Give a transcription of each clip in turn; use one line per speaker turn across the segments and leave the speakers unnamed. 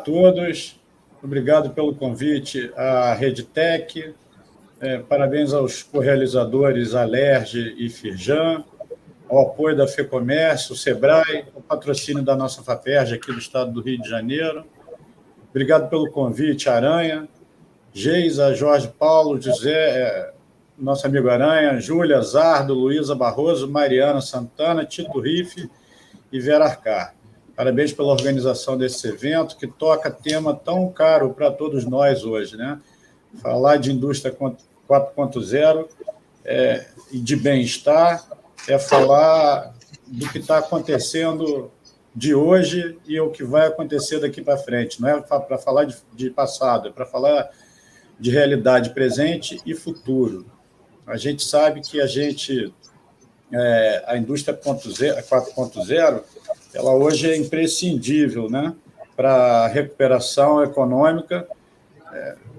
todos. Obrigado pelo convite à RedeTech. Parabéns aos co-realizadores Alerj e Firjan, ao apoio da FEComércio, o SEBRAE, o patrocínio da nossa FAPERJ aqui do estado do Rio de Janeiro. Obrigado pelo convite, Aranha, Geisa, Jorge Paulo, José, nosso amigo Aranha, Júlia, Zardo, Luísa Barroso, Mariana Santana, Tito Riff e Vera Arcar. Parabéns pela organização desse evento, que toca tema tão caro para todos nós hoje, né? Falar de indústria 4.0 e de bem-estar é falar do que está acontecendo de hoje e o que vai acontecer daqui para frente. Não é para falar de passado, é para falar de realidade presente e futuro. A gente sabe que a indústria 4.0, ela hoje é imprescindível, né, para a recuperação econômica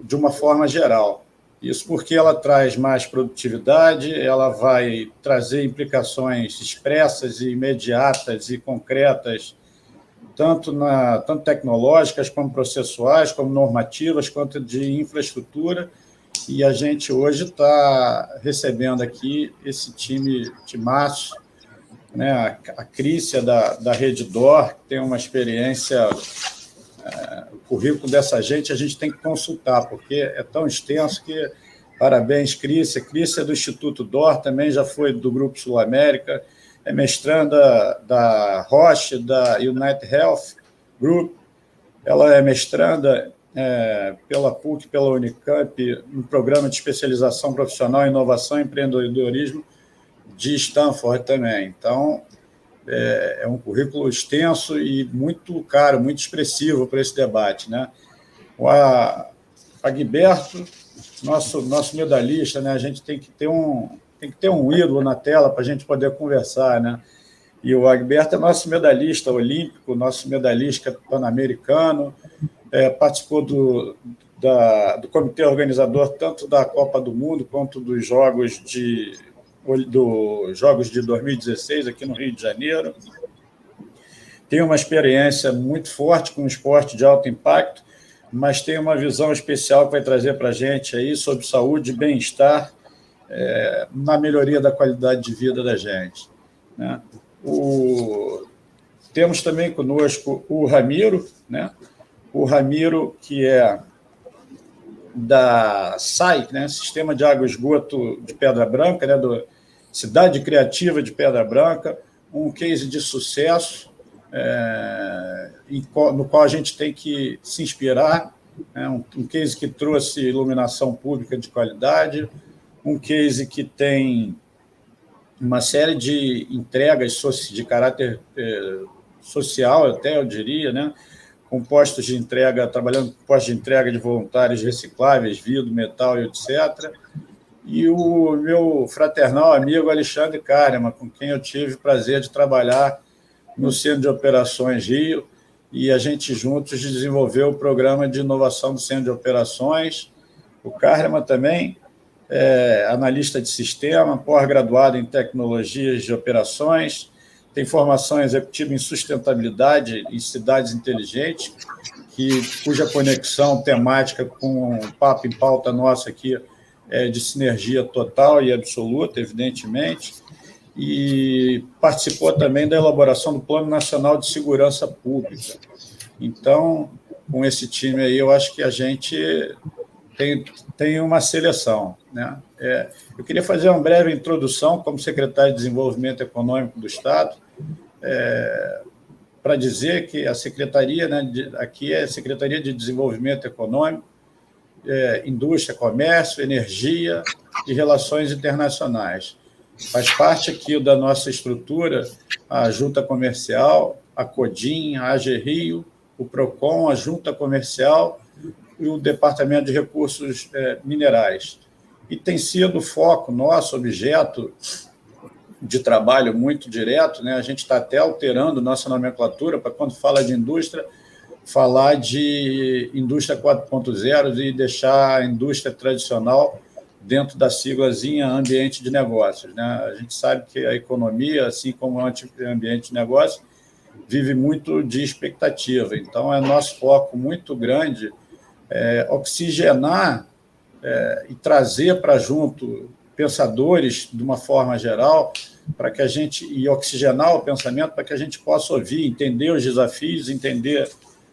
de uma forma geral. Isso porque ela traz mais produtividade, ela vai trazer implicações expressas e imediatas e concretas, tanto tecnológicas, como processuais, como normativas, quanto de infraestrutura, e a gente hoje está recebendo aqui esse timaço, né, a Crícia da Redditor, que tem uma experiência, o currículo dessa gente a gente tem que consultar, porque é tão extenso que, parabéns, Crícia. Crícia é do Instituto DOR, também já foi do Grupo Sul América, é mestranda da Roche, da United Health Group, ela é mestranda pela PUC, pela Unicamp, no programa de especialização profissional, inovação e empreendedorismo de Stanford também. Então, é um currículo extenso e muito caro, muito expressivo para esse debate, né? O Agberto, nosso medalhista, né? A gente tem que ter um ídolo na tela para a gente poder conversar, né? E o Agberto é nosso medalhista olímpico, nosso medalhista pan-americano, participou do comitê organizador tanto da Copa do Mundo quanto dos Jogos de 2016 aqui no Rio de Janeiro. Tem uma experiência muito forte com o esporte de alto impacto, mas tem uma visão especial que vai trazer para a gente aí sobre saúde e bem-estar na melhoria da qualidade de vida da gente, né? Temos também conosco o Ramiro, né? O Ramiro, que é da SAI, né? Sistema de Água e Esgoto de Pedra Branca, né? Cidade Criativa de Pedra Branca, um case de sucesso, no qual a gente tem que se inspirar, né? Um case que trouxe iluminação pública de qualidade, um case que tem uma série de entregas de caráter social, até eu diria, né? Com postos de entrega, trabalhando com postos de entrega de voluntários recicláveis, vidro, metal e etc. E o meu fraternal amigo Alexandre Kahneman, com quem eu tive o prazer de trabalhar no Centro de Operações Rio, e a gente juntos desenvolveu o programa de inovação do Centro de Operações. O Kahneman também é analista de sistema, pós-graduado em tecnologias de operações, tem formação executiva em sustentabilidade em cidades inteligentes, cuja conexão temática com o papo em pauta nosso aqui é de sinergia total e absoluta, evidentemente, e participou também da elaboração do Plano Nacional de Segurança Pública. Então, com esse time aí, eu acho que a gente tem uma seleção, né? Eu queria fazer uma breve introdução como secretário de Desenvolvimento Econômico do Estado, para dizer que a secretaria, né, aqui é a Secretaria de Desenvolvimento Econômico, Indústria, Comércio, Energia e Relações Internacionais. Faz parte aqui da nossa estrutura a Junta Comercial, a CODIM, a AG Rio, o PROCON, a Junta Comercial e o Departamento de Recursos Minerais. E tem sido foco nosso, objeto de trabalho muito direto, né? A gente está até alterando nossa nomenclatura para, quando fala de indústria, falar de indústria 4.0 e deixar a indústria tradicional dentro da siglazinha ambiente de negócios, né? A gente sabe que a economia, assim como o ambiente de negócio, vive muito de expectativa. Então, é nosso foco muito grande oxigenar e trazer para junto pensadores de uma forma geral, para que a gente e oxigenar o pensamento para que a gente possa ouvir, entender os desafios, entender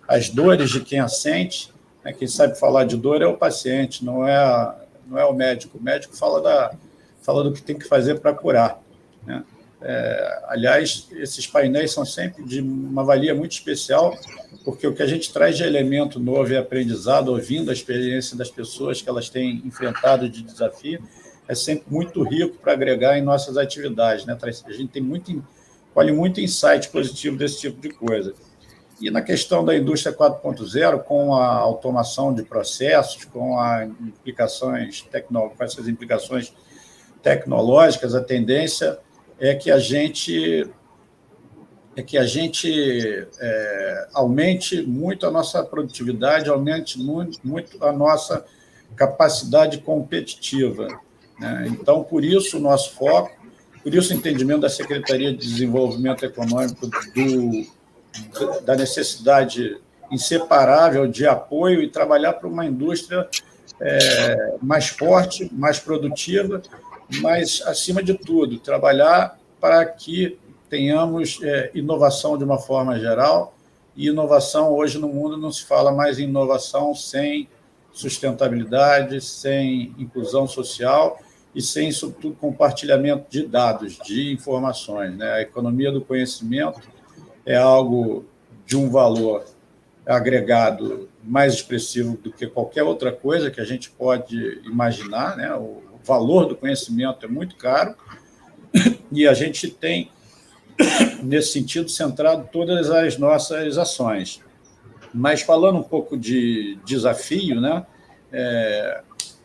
as dores de quem a sente. Quem sabe falar de dor é o paciente, não é o médico. O médico fala do que tem que fazer para curar, né? Aliás, esses painéis são sempre de uma valia muito especial, porque o que a gente traz de elemento novo e aprendizado, ouvindo a experiência das pessoas que elas têm enfrentado de desafio, é sempre muito rico para agregar em nossas atividades, né? A gente colhe muito insight positivo desse tipo de coisa. E na questão da indústria 4.0, com a automação de processos, com essas implicações tecnológicas, a tendência é que a gente aumente muito a nossa produtividade, aumente muito a nossa capacidade competitiva, né? Então, por isso, o nosso foco, por isso o entendimento da Secretaria de Desenvolvimento Econômico da necessidade inseparável de apoio e trabalhar para uma indústria mais forte, mais produtiva, mas, acima de tudo, trabalhar para que tenhamos inovação de uma forma geral, e inovação, hoje no mundo, não se fala mais em inovação sem sustentabilidade, sem inclusão social e sem, sobretudo, compartilhamento de dados, de informações, né? A economia do conhecimento é algo de um valor agregado mais expressivo do que qualquer outra coisa que a gente pode imaginar, né? O valor do conhecimento é muito caro e a gente tem, nesse sentido, centrado todas as nossas ações. Mas, falando um pouco de desafio, né?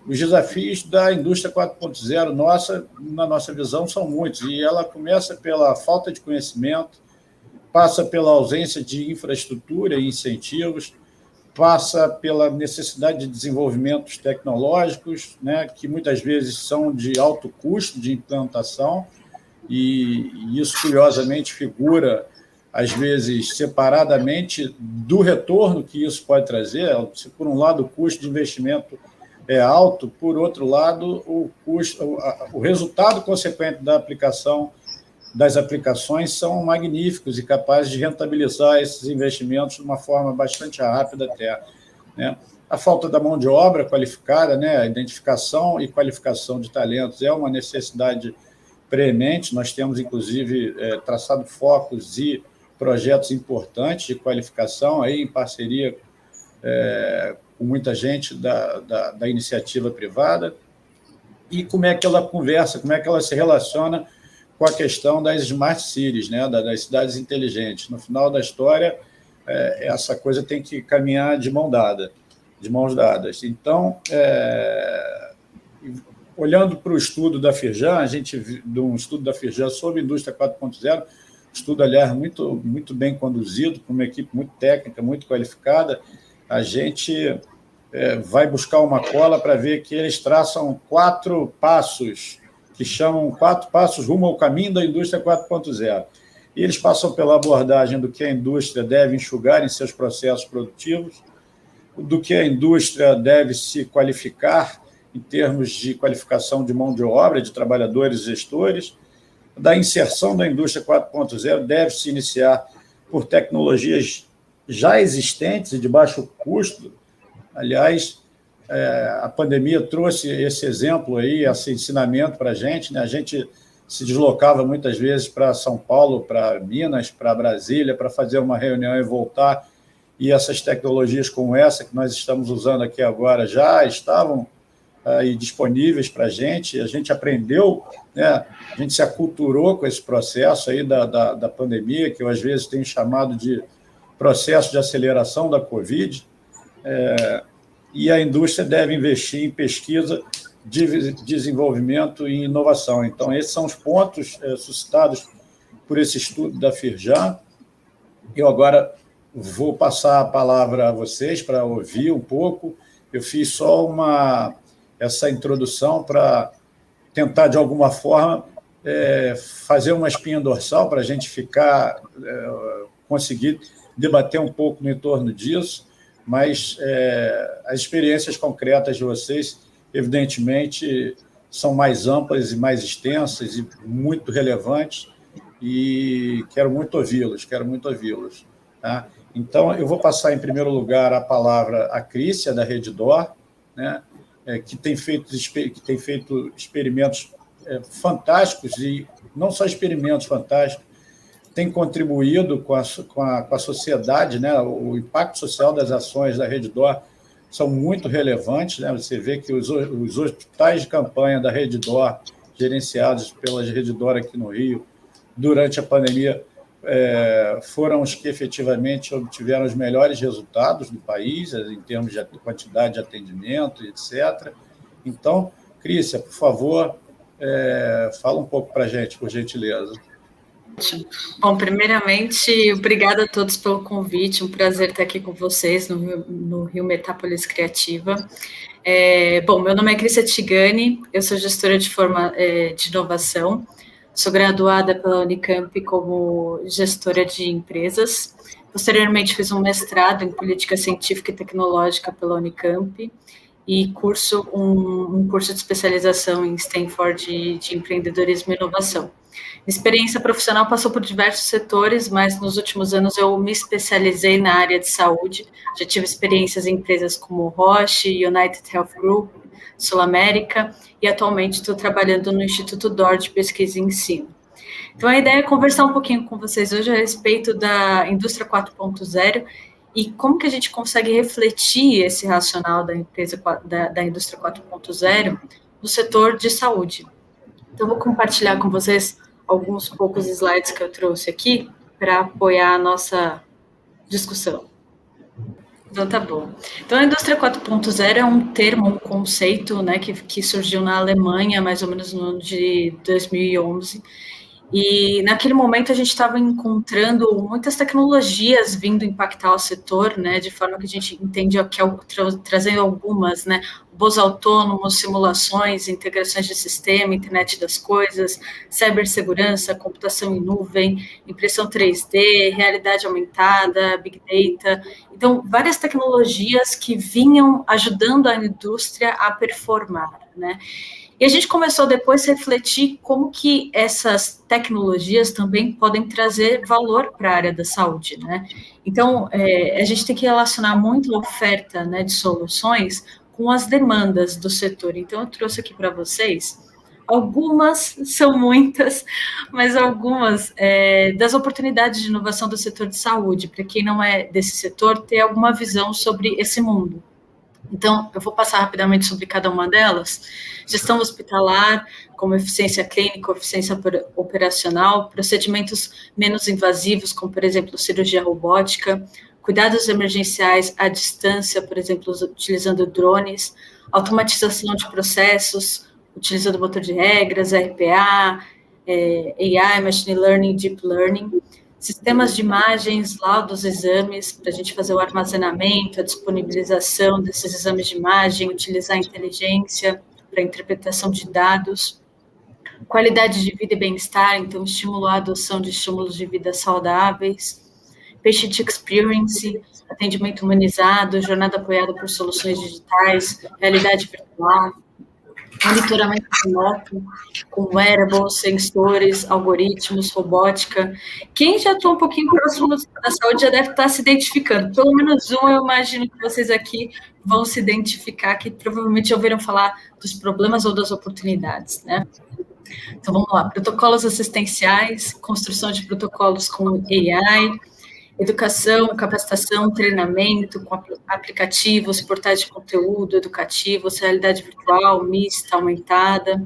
Os desafios da indústria 4.0, na nossa visão, são muitos, e ela começa pela falta de conhecimento, passa pela ausência de infraestrutura e incentivos, passa pela necessidade de desenvolvimentos tecnológicos, né, que muitas vezes são de alto custo de implantação, e isso, curiosamente, figura, às vezes, separadamente do retorno que isso pode trazer. Se, por um lado, o custo de investimento é alto, por outro lado, o resultado consequente das aplicações são magníficos e capazes de rentabilizar esses investimentos de uma forma bastante rápida até, né? A falta da mão de obra qualificada, né? A identificação e qualificação de talentos é uma necessidade premente. Nós temos, inclusive, traçado focos e projetos importantes de qualificação, aí, em parceria com muita gente da iniciativa privada. E como é que ela conversa, como é que ela se relaciona com a questão das smart cities, né, das cidades inteligentes. No final da história, essa coisa tem que caminhar de mãos dadas. Então, olhando para o estudo da Firjan, um estudo da Firjan sobre a indústria 4.0, estudo, aliás, muito, muito bem conduzido, com uma equipe muito técnica, muito qualificada, a gente vai buscar uma cola para ver que eles traçam 4 passos, que chamam 4 passos rumo ao caminho da indústria 4.0. E eles passam pela abordagem do que a indústria deve enxugar em seus processos produtivos, do que a indústria deve se qualificar em termos de qualificação de mão de obra, de trabalhadores e gestores, da inserção da indústria 4.0 deve se iniciar por tecnologias já existentes e de baixo custo. Aliás, a pandemia trouxe esse exemplo aí, esse ensinamento para a gente, né? A gente se deslocava muitas vezes para São Paulo, para Minas, para Brasília, para fazer uma reunião e voltar, e essas tecnologias como essa que nós estamos usando aqui agora já estavam aí disponíveis para a gente aprendeu, né? A gente se aculturou com esse processo aí da pandemia, que eu às vezes tenho chamado de processo de aceleração da Covid, e a indústria deve investir em pesquisa, desenvolvimento e inovação. Então, esses são os pontos suscitados por esse estudo da Firjan. Eu agora vou passar a palavra a vocês para ouvir um pouco. Eu fiz só essa introdução para tentar, de alguma forma, fazer uma espinha dorsal para a gente ficar conseguir debater um pouco no entorno disso, mas as experiências concretas de vocês, evidentemente, são mais amplas e mais extensas e muito relevantes, e quero muito ouvi-los, tá? Então, eu vou passar, em primeiro lugar, a palavra à Crícia, da Redditor, né, que tem feito experimentos fantásticos, e não só experimentos fantásticos, tem contribuído com a sociedade, né? O impacto social das ações da Redditor são muito relevantes, né? Você vê que os hospitais de campanha da Redditor, gerenciados pela Redditor aqui no Rio, durante a pandemia, foram os que efetivamente obtiveram os melhores resultados do país, em termos de quantidade de atendimento, etc. Então, Crícia, por favor, fala um pouco para a gente, por gentileza.
Bom, primeiramente, obrigada a todos pelo convite, um prazer estar aqui com vocês no Rio Metápolis Criativa. Bom, meu nome é Crícia Tigani, eu sou gestora de inovação, sou graduada pela Unicamp como gestora de empresas. Posteriormente, fiz um mestrado em política científica e tecnológica pela Unicamp e curso um curso de especialização em Stanford de empreendedorismo e inovação. Minha experiência profissional passou por diversos setores, mas nos últimos anos eu me especializei na área de saúde. Já tive experiências em empresas como Roche, United Health Group, Sul América, e atualmente estou trabalhando no Instituto DOR de Pesquisa e Ensino. Então, a ideia é conversar um pouquinho com vocês hoje a respeito da indústria 4.0 e como que a gente consegue refletir esse racional da indústria 4.0 no setor de saúde. Então, vou compartilhar com vocês alguns poucos slides que eu trouxe aqui para apoiar a nossa discussão. Então, tá bom. Então, a indústria 4.0 é um termo, um conceito, né, que surgiu na Alemanha, mais ou menos no ano de 2011, e naquele momento a gente estava encontrando muitas tecnologias vindo impactar o setor, né, de forma que a gente entende que trazendo algumas, né, robôs autônomos, simulações, integrações de sistema, internet das coisas, cibersegurança, computação em nuvem, impressão 3D, realidade aumentada, big data. Então, várias tecnologias que vinham ajudando a indústria a performar, né? E a gente começou depois a refletir como que essas tecnologias também podem trazer valor para a área da saúde, né? Então, a gente tem que relacionar muito a oferta, né, de soluções com as demandas do setor. Então, eu trouxe aqui para vocês algumas, são muitas, mas algumas das oportunidades de inovação do setor de saúde, para quem não é desse setor, ter alguma visão sobre esse mundo. Então, eu vou passar rapidamente sobre cada uma delas. Gestão hospitalar, como eficiência clínica, eficiência operacional, procedimentos menos invasivos, como, por exemplo, cirurgia robótica, cuidados emergenciais à distância, por exemplo, utilizando drones, automatização de processos, utilizando motor de regras, RPA, AI, Machine Learning, Deep Learning, sistemas de imagens, laudos, exames, para a gente fazer o armazenamento, a disponibilização desses exames de imagem, utilizar a inteligência para a interpretação de dados, qualidade de vida e bem-estar, então estimular a adoção de estímulos de vida saudáveis, patient experience, atendimento humanizado, jornada apoiada por soluções digitais, realidade virtual, monitoramento remoto, com wearables, sensores, algoritmos, robótica. Quem já está um pouquinho próximo da saúde já deve estar se identificando. Pelo menos um, eu imagino que vocês aqui vão se identificar, que provavelmente ouviram falar dos problemas ou das oportunidades, né? Então, vamos lá. Protocolos assistenciais, construção de protocolos com AI, educação, capacitação, treinamento com aplicativos, portais de conteúdo educativos, realidade virtual, mista, aumentada,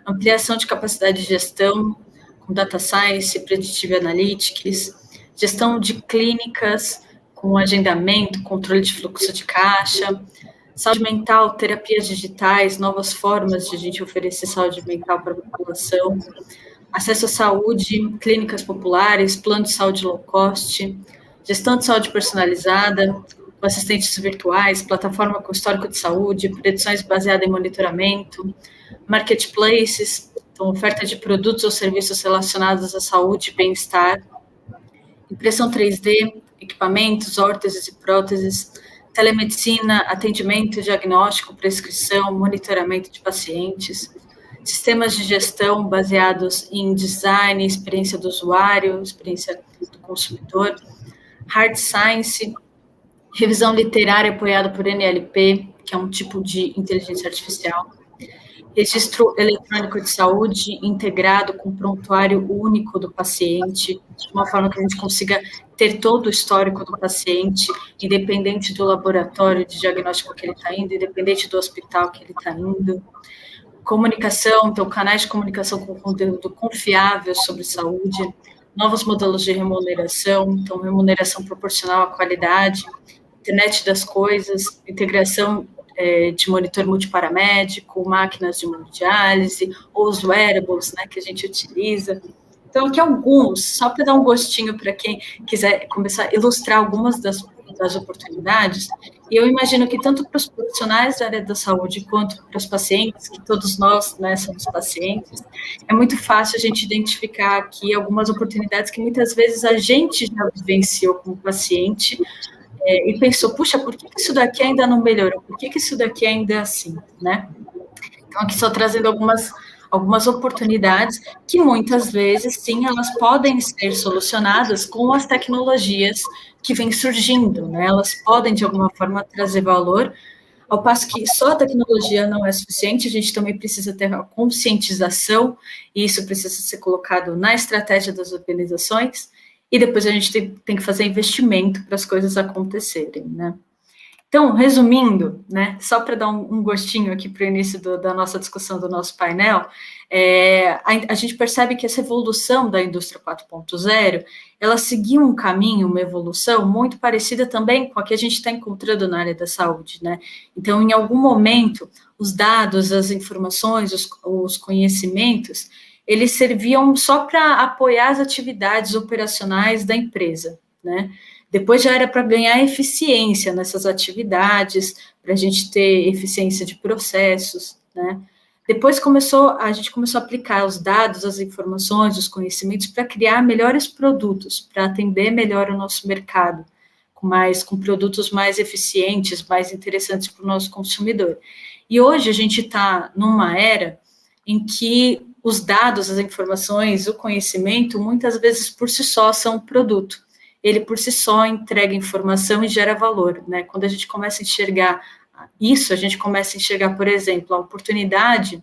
ampliação de capacidade de gestão com data science, predictive analytics, gestão de clínicas com agendamento, controle de fluxo de caixa, saúde mental, terapias digitais, novas formas de a gente oferecer saúde mental para a população, acesso à saúde, clínicas populares, plano de saúde low cost, gestão de saúde personalizada, com assistentes virtuais, plataforma com histórico de saúde, predições baseadas em monitoramento, marketplaces, então oferta de produtos ou serviços relacionados à saúde e bem-estar, impressão 3D, equipamentos, órteses e próteses, telemedicina, atendimento, diagnóstico, prescrição, monitoramento de pacientes, sistemas de gestão baseados em design, experiência do usuário, experiência do consumidor, hard science, revisão literária apoiada por NLP, que é um tipo de inteligência artificial, registro eletrônico de saúde integrado com prontuário único do paciente, de uma forma que a gente consiga ter todo o histórico do paciente, independente do laboratório de diagnóstico que ele está indo, independente do hospital que ele está indo. Comunicação, então, canais de comunicação com conteúdo confiável sobre saúde, novos modelos de remuneração, então, remuneração proporcional à qualidade, internet das coisas, integração de monitor multiparamédico, máquinas de hemodiálise, ou os wearables, né, que a gente utiliza. Então, aqui alguns, só para dar um gostinho para quem quiser começar a ilustrar algumas das oportunidades, e eu imagino que tanto para os profissionais da área da saúde quanto para os pacientes, que todos nós, né, somos pacientes, é muito fácil a gente identificar aqui algumas oportunidades que muitas vezes a gente já vivenciou como paciente, e pensou, puxa, por que isso daqui ainda não melhorou? Por que isso daqui ainda é assim, né? Então, aqui só trazendo algumas oportunidades que muitas vezes, sim, elas podem ser solucionadas com as tecnologias que vêm surgindo, né? Elas podem, de alguma forma, trazer valor, ao passo que só a tecnologia não é suficiente, a gente também precisa ter a conscientização, e isso precisa ser colocado na estratégia das organizações, e depois a gente tem que fazer investimento para as coisas acontecerem, né? Então, resumindo, né, só para dar um gostinho aqui para o início da nossa discussão, do nosso painel, a gente percebe que essa evolução da indústria 4.0, ela seguiu um caminho, uma evolução muito parecida também com a que a gente está encontrando na área da saúde, né? Então, em algum momento, os dados, as informações, os conhecimentos, eles serviam só para apoiar as atividades operacionais da empresa, né? Depois já era para ganhar eficiência nessas atividades, para a gente ter eficiência de processos, né? Depois a gente começou a aplicar os dados, as informações, os conhecimentos para criar melhores produtos, para atender melhor o nosso mercado, com produtos mais eficientes, mais interessantes para o nosso consumidor. E hoje a gente está numa era em que os dados, as informações, o conhecimento, muitas vezes por si só são um produto. Ele por si só entrega informação e gera valor, né? Quando a gente começa a enxergar isso, a gente começa a enxergar, por exemplo, a oportunidade,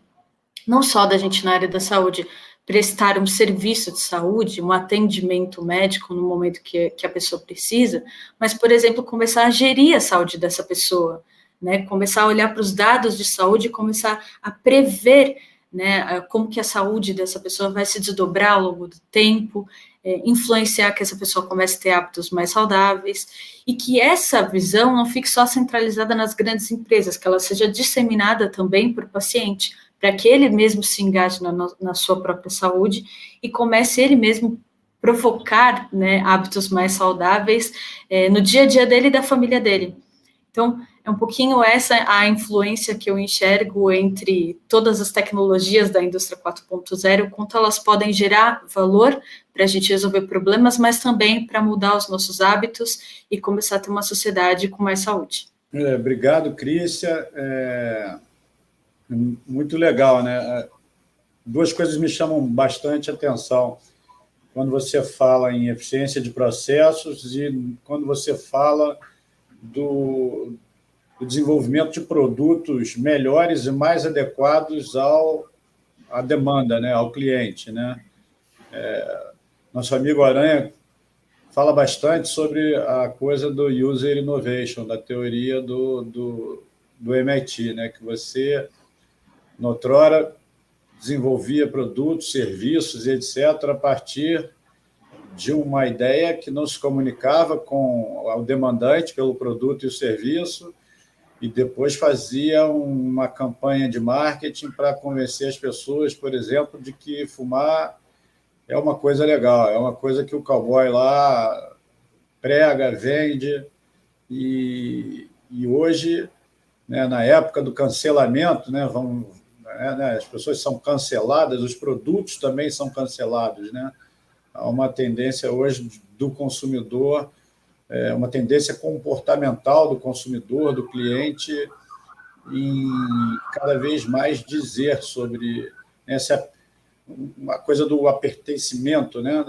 não só da gente na área da saúde, prestar um serviço de saúde, um atendimento médico no momento que a pessoa precisa, mas, por exemplo, começar a gerir a saúde dessa pessoa, né? Começar a olhar para os dados de saúde e começar a prever, né, como que a saúde dessa pessoa vai se desdobrar ao longo do tempo, influenciar que essa pessoa comece a ter hábitos mais saudáveis, e que essa visão não fique só centralizada nas grandes empresas, que ela seja disseminada também para o paciente, para que ele mesmo se engaje na sua própria saúde e comece ele mesmo provocar, né, hábitos mais saudáveis no dia a dia dele e da família dele. Então, é um pouquinho essa a influência que eu enxergo entre todas as tecnologias da indústria 4.0, quanto elas podem gerar valor para a gente resolver problemas, mas também para mudar os nossos hábitos e começar a ter uma sociedade com mais saúde.
Obrigado, Crícia. Muito legal, né? Duas coisas me chamam bastante atenção quando você fala em eficiência de processos e quando você fala do desenvolvimento de produtos melhores e mais adequados à demanda, né, ao cliente, né? Nosso amigo Aranha fala bastante sobre a coisa do user innovation, da teoria do MIT, né, que você, noutrora, desenvolvia produtos, serviços, etc., a partir de uma ideia que não se comunicava com o demandante pelo produto e o serviço, e depois fazia uma campanha de marketing para convencer as pessoas, por exemplo, de que fumar é uma coisa legal, é uma coisa que o cowboy lá prega, vende, e hoje, né, na época do cancelamento, né, as pessoas são canceladas, os produtos também são cancelados, né? a uma tendência hoje do consumidor, uma tendência comportamental do consumidor, do cliente, em cada vez mais dizer sobre essa uma coisa do pertencimento, né?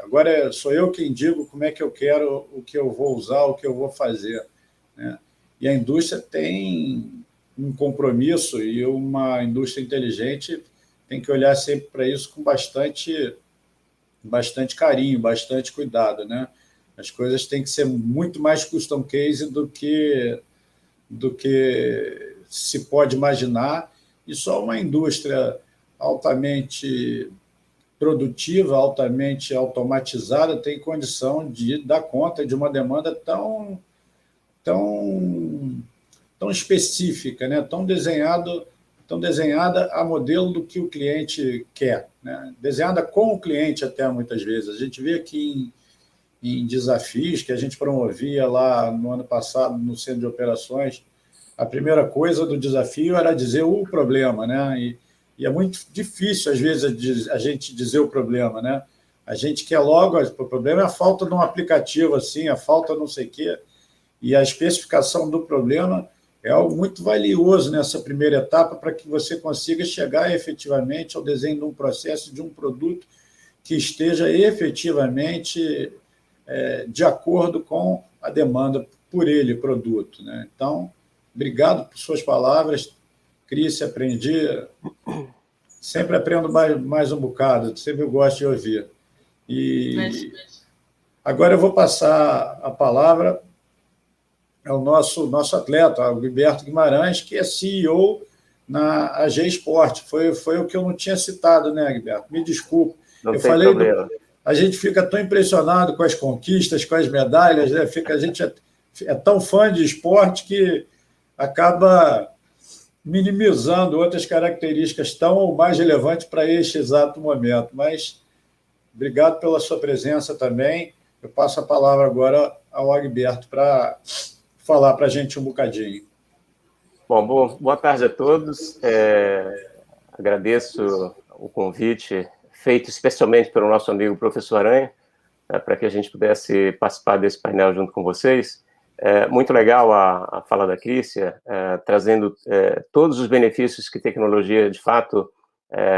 Agora sou eu quem digo como é que eu quero, o que eu vou usar, o que eu vou fazer, né? E a indústria tem um compromisso, e uma indústria inteligente tem que olhar sempre para isso com bastante carinho, bastante cuidado, né? As coisas têm que ser muito mais custom case do que se pode imaginar, e só uma indústria altamente produtiva, altamente automatizada, tem condição de dar conta de uma demanda tão específica, né? tão desenhada a modelo do que o cliente quer, né? Desenhada com o cliente até muitas vezes. A gente vê aqui em desafios que a gente promovia lá no ano passado no Centro de Operações, a primeira coisa do desafio era dizer o problema, né? E é muito difícil, às vezes, a gente dizer o problema, né? A gente quer logo, o problema é a falta de um aplicativo, assim, a falta não sei o quê, e a especificação do problema é algo muito valioso nessa primeira etapa para que você consiga chegar efetivamente ao desenho de um processo, de um produto que esteja efetivamente de acordo com a demanda por ele, produto, né? Então, obrigado por suas palavras, Cris, aprendi, sempre aprendo mais um bocado, sempre gosto de ouvir. E agora eu vou passar a palavra ao nosso atleta, o Guiberto Guimarães, que é CEO na AG Esporte. Foi o que eu não tinha citado, né, Guiberto? Me desculpe.
Não tem problema.
A gente fica tão impressionado com as conquistas, com as medalhas, né? A gente é tão fã de esporte que acaba minimizando outras características tão ou mais relevantes para este exato momento. Mas obrigado pela sua presença também. Eu passo a palavra agora ao Agberto para falar para a gente um bocadinho.
Bom, boa tarde a todos. Agradeço o convite feito especialmente pelo nosso amigo professor Aranha, para que a gente pudesse participar desse painel junto com vocês. Muito legal a fala da Crícia, trazendo todos os benefícios que tecnologia, de fato,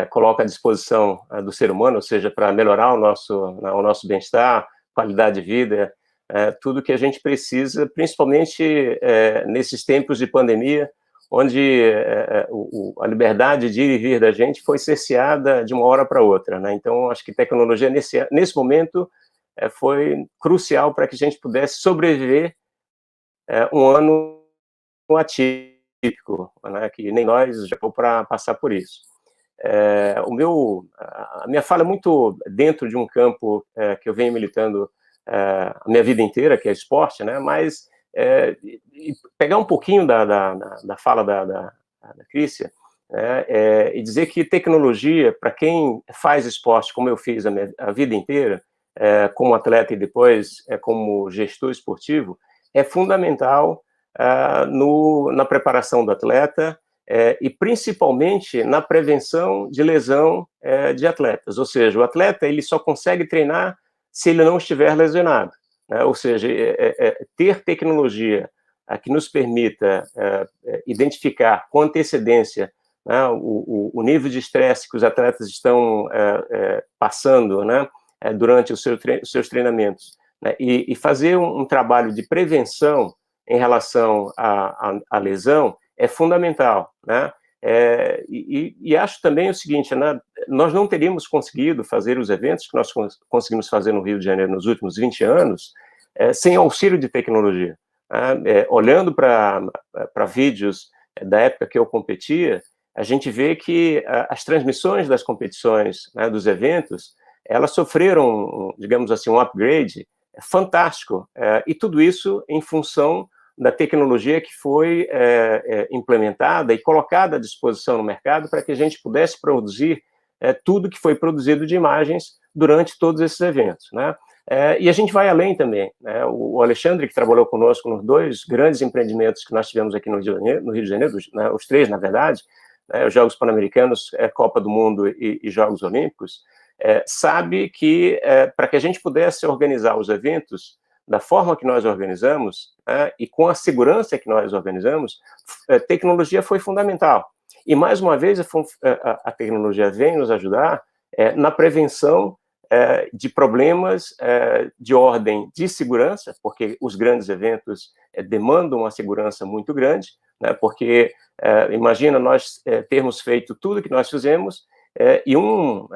coloca à disposição do ser humano, ou seja, para melhorar o nosso bem-estar, qualidade de vida, tudo que a gente precisa, principalmente nesses tempos de pandemia, onde a liberdade de ir e vir da gente foi cerceada de uma hora para outra, né? Então, acho que tecnologia, nesse momento, foi crucial para que a gente pudesse sobreviver um ano atípico, né? Que nem nós já vamos para passar por isso. A minha fala é muito dentro de um campo que eu venho militando a minha vida inteira, que é esporte, né? Mas pegar um pouquinho da fala da Crícia, e dizer que tecnologia, para quem faz esporte, como eu fiz a vida inteira, como atleta e depois como gestor esportivo, é fundamental na preparação do atleta e principalmente na prevenção de lesão de atletas. Ou seja, o atleta ele só consegue treinar se ele não estiver lesionado, né? Ou seja, ter tecnologia que nos permita identificar com antecedência, né, o nível de estresse que os atletas estão passando, né, durante os seus treinamentos, né, e fazer um trabalho de prevenção em relação à lesão é fundamental, né? E acho também o seguinte, né, nós não teríamos conseguido fazer os eventos que nós conseguimos fazer no Rio de Janeiro nos últimos 20 anos sem auxílio de tecnologia. Olhando para vídeos da época que eu competia, a gente vê que as transmissões das competições, né, dos eventos, elas sofreram, digamos assim, um upgrade fantástico, e tudo isso em função da tecnologia que foi implementada e colocada à disposição no mercado para que a gente pudesse produzir tudo que foi produzido de imagens durante todos esses eventos, né? E a gente vai além também, né? O Alexandre, que trabalhou conosco nos 2 grandes empreendimentos que nós tivemos aqui no Rio de Janeiro, né, os 3, na verdade, né, os Jogos Pan-Americanos, Copa do Mundo e Jogos Olímpicos, sabe que para que a gente pudesse organizar os eventos da forma que nós organizamos, e com a segurança que nós organizamos, tecnologia foi fundamental. E, mais uma vez, a tecnologia vem nos ajudar na prevenção de problemas de ordem de segurança, porque os grandes eventos demandam uma segurança muito grande, né, porque imagina nós termos feito tudo que nós fizemos e um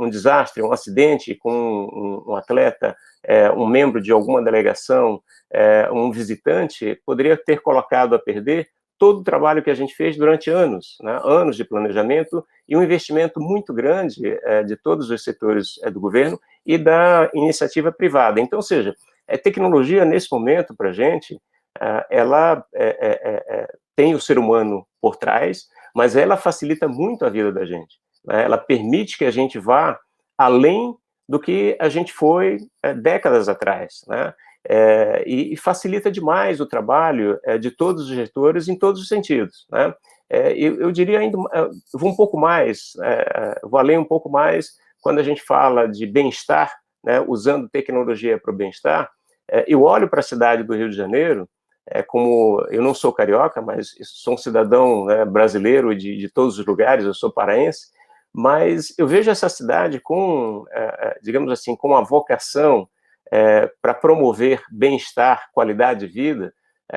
desastre, um acidente com um atleta, um membro de alguma delegação, um visitante, poderia ter colocado a perder todo o trabalho que a gente fez durante anos, né, anos de planejamento e um investimento muito grande de todos os setores do governo e da iniciativa privada. Então, ou seja, a tecnologia, nesse momento, para a gente, ela tem o ser humano por trás, mas ela facilita muito a vida da gente, né? Ela permite que a gente vá além do que a gente foi décadas atrás, né? E facilita demais o trabalho de todos os gestores em todos os sentidos, né? Eu diria ainda, vou um pouco mais, vou além um pouco mais quando a gente fala de bem-estar, né, usando tecnologia para o bem-estar. Eu olho para a cidade do Rio de Janeiro, como eu não sou carioca, mas sou um cidadão, né, brasileiro de todos os lugares, eu sou paraense, mas eu vejo essa cidade com, digamos assim, com uma vocação para promover bem-estar, qualidade de vida,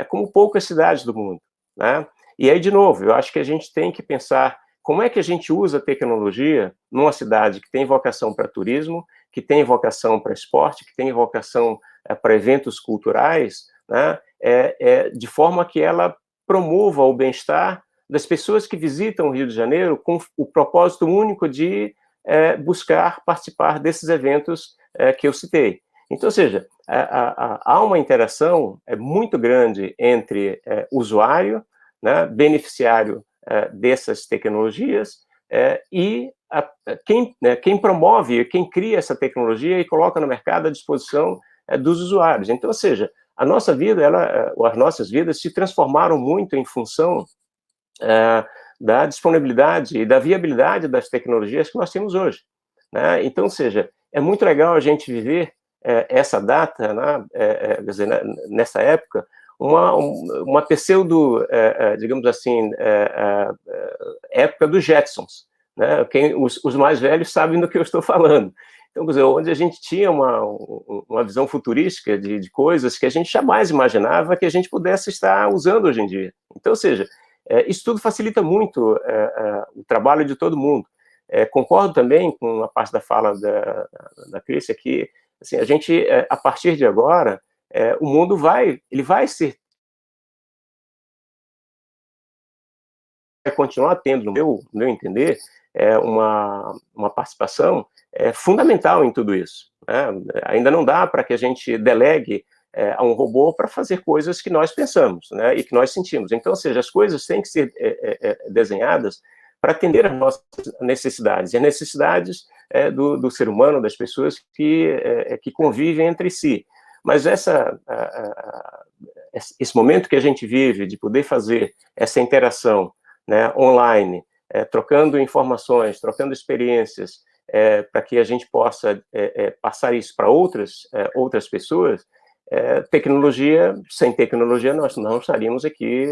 como poucas cidades do mundo, né? E aí, de novo, eu acho que a gente tem que pensar como é que a gente usa a tecnologia numa cidade que tem vocação para turismo, que tem vocação para esporte, que tem vocação para eventos culturais, né? De forma que ela promova o bem-estar das pessoas que visitam o Rio de Janeiro com o propósito único de buscar participar desses eventos que eu citei. Então, ou seja, há uma interação muito grande entre usuário, né, beneficiário dessas tecnologias e quem promove, quem cria essa tecnologia e coloca no mercado à disposição dos usuários. Então, ou seja, a nossa vida, as nossas vidas se transformaram muito em função da disponibilidade e da viabilidade das tecnologias que nós temos hoje, né? Então, ou seja, é muito legal a gente viver essa data, né, quer dizer, nessa época, uma pseudo, digamos assim, época dos Jetsons, né? Os mais velhos sabem do que eu estou falando. Então, quer dizer, onde a gente tinha uma visão futurística de coisas que a gente jamais imaginava que a gente pudesse estar usando hoje em dia. Então, ou seja, isso tudo facilita muito o trabalho de todo mundo. Concordo também com a parte da fala da Crícia que assim, a gente, a partir de agora, o mundo vai continuar tendo, no meu entender, uma participação fundamental em tudo isso, né? Ainda não dá para que a gente delegue a um robô para fazer coisas que nós pensamos, né, e que nós sentimos. Então, ou seja, as coisas têm que ser desenhadas para atender às nossas necessidades, e as necessidades do ser humano, das pessoas que convivem entre si. Mas esse momento que a gente vive de poder fazer essa interação, né, online, trocando informações, trocando experiências, para que a gente possa passar isso para outras pessoas, sem tecnologia nós não estaríamos aqui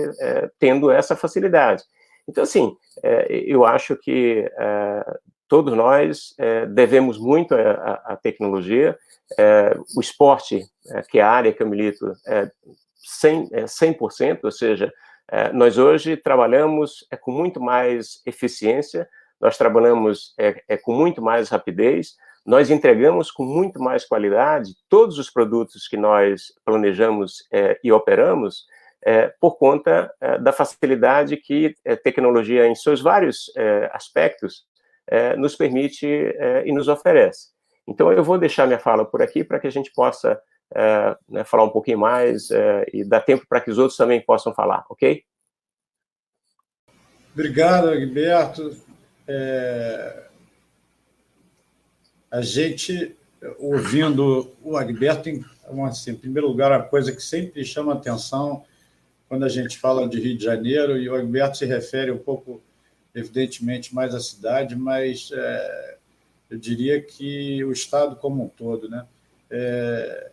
tendo essa facilidade. Então, assim, eu acho que todos nós devemos muito à tecnologia. O esporte, que é a área que eu milito, 100%, ou seja, nós hoje trabalhamos com muito mais eficiência, nós trabalhamos com muito mais rapidez, nós entregamos com muito mais qualidade todos os produtos que nós planejamos e operamos, por conta da facilidade que a tecnologia, em seus vários aspectos, nos permite e nos oferece. Então, eu vou deixar minha fala por aqui para que a gente possa né, falar um pouquinho mais e dar tempo para que os outros também possam falar, ok?
Obrigado, Agberto. A gente, ouvindo o Agberto, assim, em primeiro lugar, a coisa que sempre chama atenção quando a gente fala de Rio de Janeiro, e o Agberto se refere um pouco, evidentemente, mais à cidade, mas eu diria que o Estado como um todo, né? É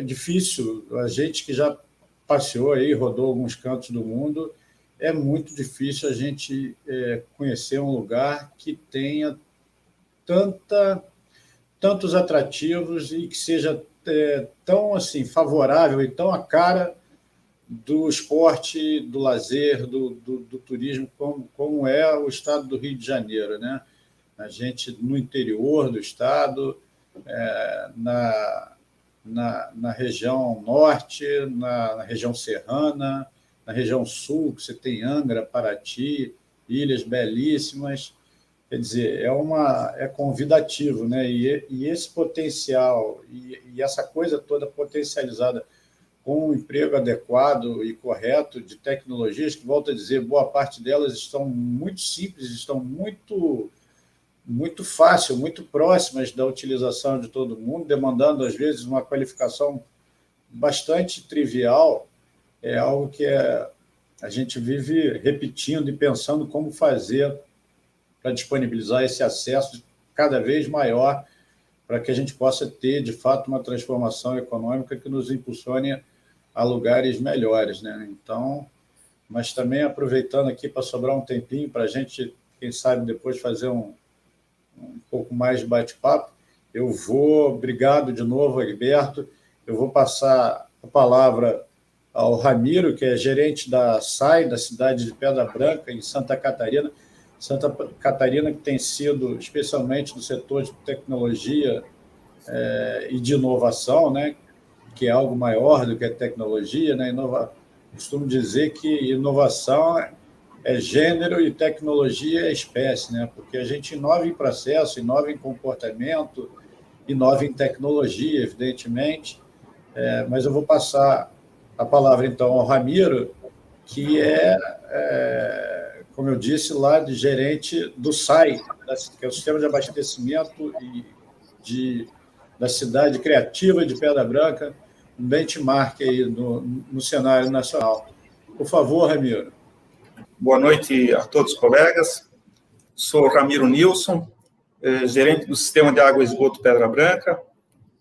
difícil, a gente que já passeou aí, rodou alguns cantos do mundo, é muito difícil a gente conhecer um lugar que tenha tantos atrativos e que seja tão assim favorável e tão a cara do esporte, do lazer, do turismo, como é o estado do Rio de Janeiro, né? A gente, no interior do estado, na região norte, na região serrana, na região sul, que você tem Angra, Paraty, ilhas belíssimas. Quer dizer, é convidativo, né? E esse potencial e essa coisa toda potencializada com um emprego adequado e correto de tecnologias, que, volto a dizer, boa parte delas estão muito simples, estão muito fácil, muito próximas da utilização de todo mundo, demandando, às vezes, uma qualificação bastante trivial, é algo que a gente vive repetindo e pensando como fazer para disponibilizar esse acesso cada vez maior para que a gente possa ter, de fato, uma transformação econômica que nos impulsione a lugares melhores, né? Então, mas também aproveitando aqui para sobrar um tempinho para a gente, quem sabe, depois fazer um pouco mais de bate-papo, obrigado de novo, Egberto, eu vou passar a palavra ao Ramiro, que é gerente da SAI, da cidade de Pedra Branca, em Santa Catarina. Santa Catarina, que tem sido, especialmente no setor de tecnologia e de inovação, né, que é algo maior do que a tecnologia, né? Costumo dizer que inovação é gênero e tecnologia é espécie, né? Porque a gente inova em processo, inova em comportamento, inova em tecnologia, evidentemente, mas eu vou passar a palavra, então, ao Ramiro, que como eu disse, lá de gerente do SAI, que é o Sistema de Abastecimento da Cidade Criativa de Pedra Branca, um benchmark aí no cenário nacional. Por favor, Ramiro.
Boa noite a todos os colegas. Sou Ramiro Nilson, gerente do Sistema de Água e Esgoto Pedra Branca.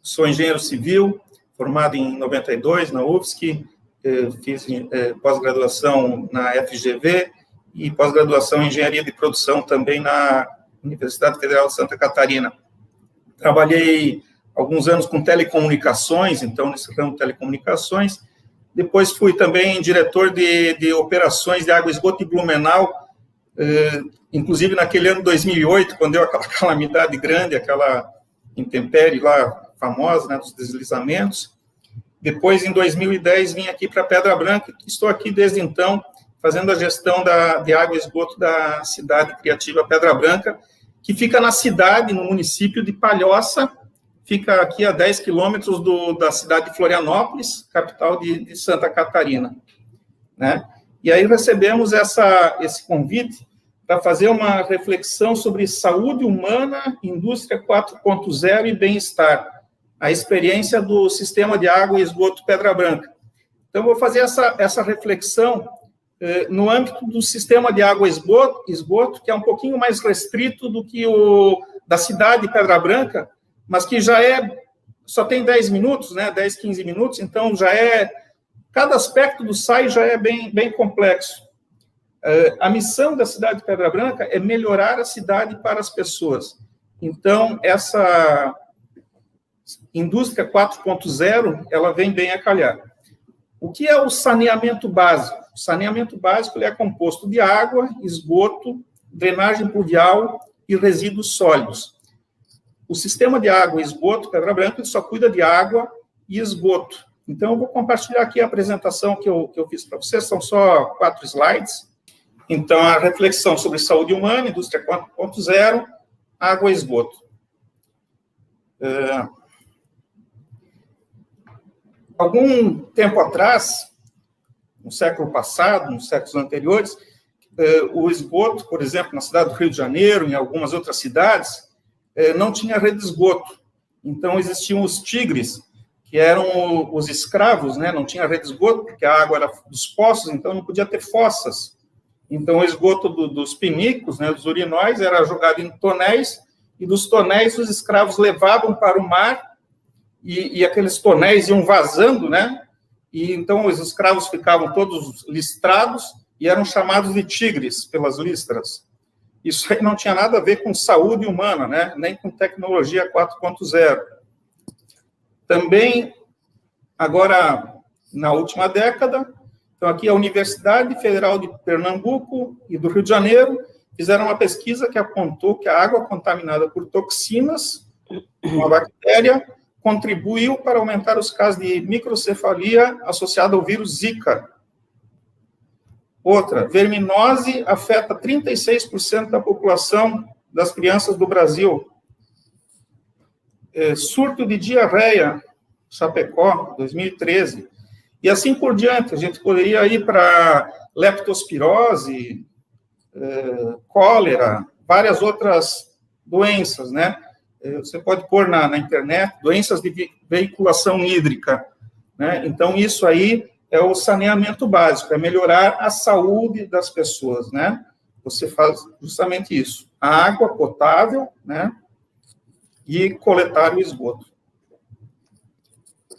Sou engenheiro civil, formado em 92 na UFSC, fiz pós-graduação na FGV e pós-graduação em Engenharia de Produção também na Universidade Federal de Santa Catarina. Trabalhei alguns anos com telecomunicações, então, nesse ramo de telecomunicações. Depois fui também diretor de operações de água e esgoto em Blumenau, inclusive naquele ano 2008, quando deu aquela calamidade grande, aquela intempérie lá famosa, né, dos deslizamentos. Depois, em 2010, vim aqui para Pedra Branca, e estou aqui desde então, fazendo a gestão de água e esgoto da cidade criativa Pedra Branca, que fica na cidade, no município de Palhoça, fica aqui a 10 quilômetros da cidade de Florianópolis, capital de Santa Catarina, né? E aí recebemos esse convite para fazer uma reflexão sobre saúde humana, indústria 4.0 e bem-estar, a experiência do Sistema de Água e Esgoto Pedra Branca. Então, vou fazer essa reflexão no âmbito do Sistema de Água e Esgoto, que é um pouquinho mais restrito do que o da cidade de Pedra Branca, mas que só tem 10 minutos, né, 10, 15 minutos, então cada aspecto do SAI já é bem complexo. A missão da cidade de Pedra Branca é melhorar a cidade para as pessoas. Então, essa indústria 4.0, ela vem bem a calhar. O que é o saneamento básico? O saneamento básico ele é composto de água, esgoto, drenagem pluvial e resíduos sólidos. O sistema de água e esgoto Pedra Branca só cuida de água e esgoto. Então, eu vou compartilhar aqui a apresentação que eu fiz para vocês, são só 4 slides. Então, a reflexão sobre saúde humana, indústria 4.0, água e esgoto. Algum tempo atrás, no século passado, nos séculos anteriores, o esgoto, por exemplo, na cidade do Rio de Janeiro, em algumas outras cidades, não tinha rede de esgoto. Então, existiam os tigres, que eram os escravos, né? Não tinha rede de esgoto, porque a água era dos poços, então não podia ter fossas. Então, o esgoto dos pinicos, né, dos urinóis, era jogado em tonéis, e dos tonéis os escravos levavam para o mar, e aqueles tonéis iam vazando, né? E então os escravos ficavam todos listrados e eram chamados de tigres pelas listras. Isso aí não tinha nada a ver com saúde humana, né? Nem com tecnologia 4.0. Também, agora, na última década, então aqui a Universidade Federal de Pernambuco e do Rio de Janeiro fizeram uma pesquisa que apontou que a água contaminada por toxinas, uma bactéria, contribuiu para aumentar os casos de microcefalia associada ao vírus Zika. Outra, verminose afeta 36% da população das crianças do Brasil. Surto de diarreia, Chapecó, 2013. E assim por diante, a gente poderia ir para leptospirose, cólera, várias outras doenças, né? Você pode pôr na internet doenças de veiculação hídrica, né? Então, isso aí é o saneamento básico, é melhorar a saúde das pessoas, né? Você faz justamente isso. A água potável, né? E coletar o esgoto.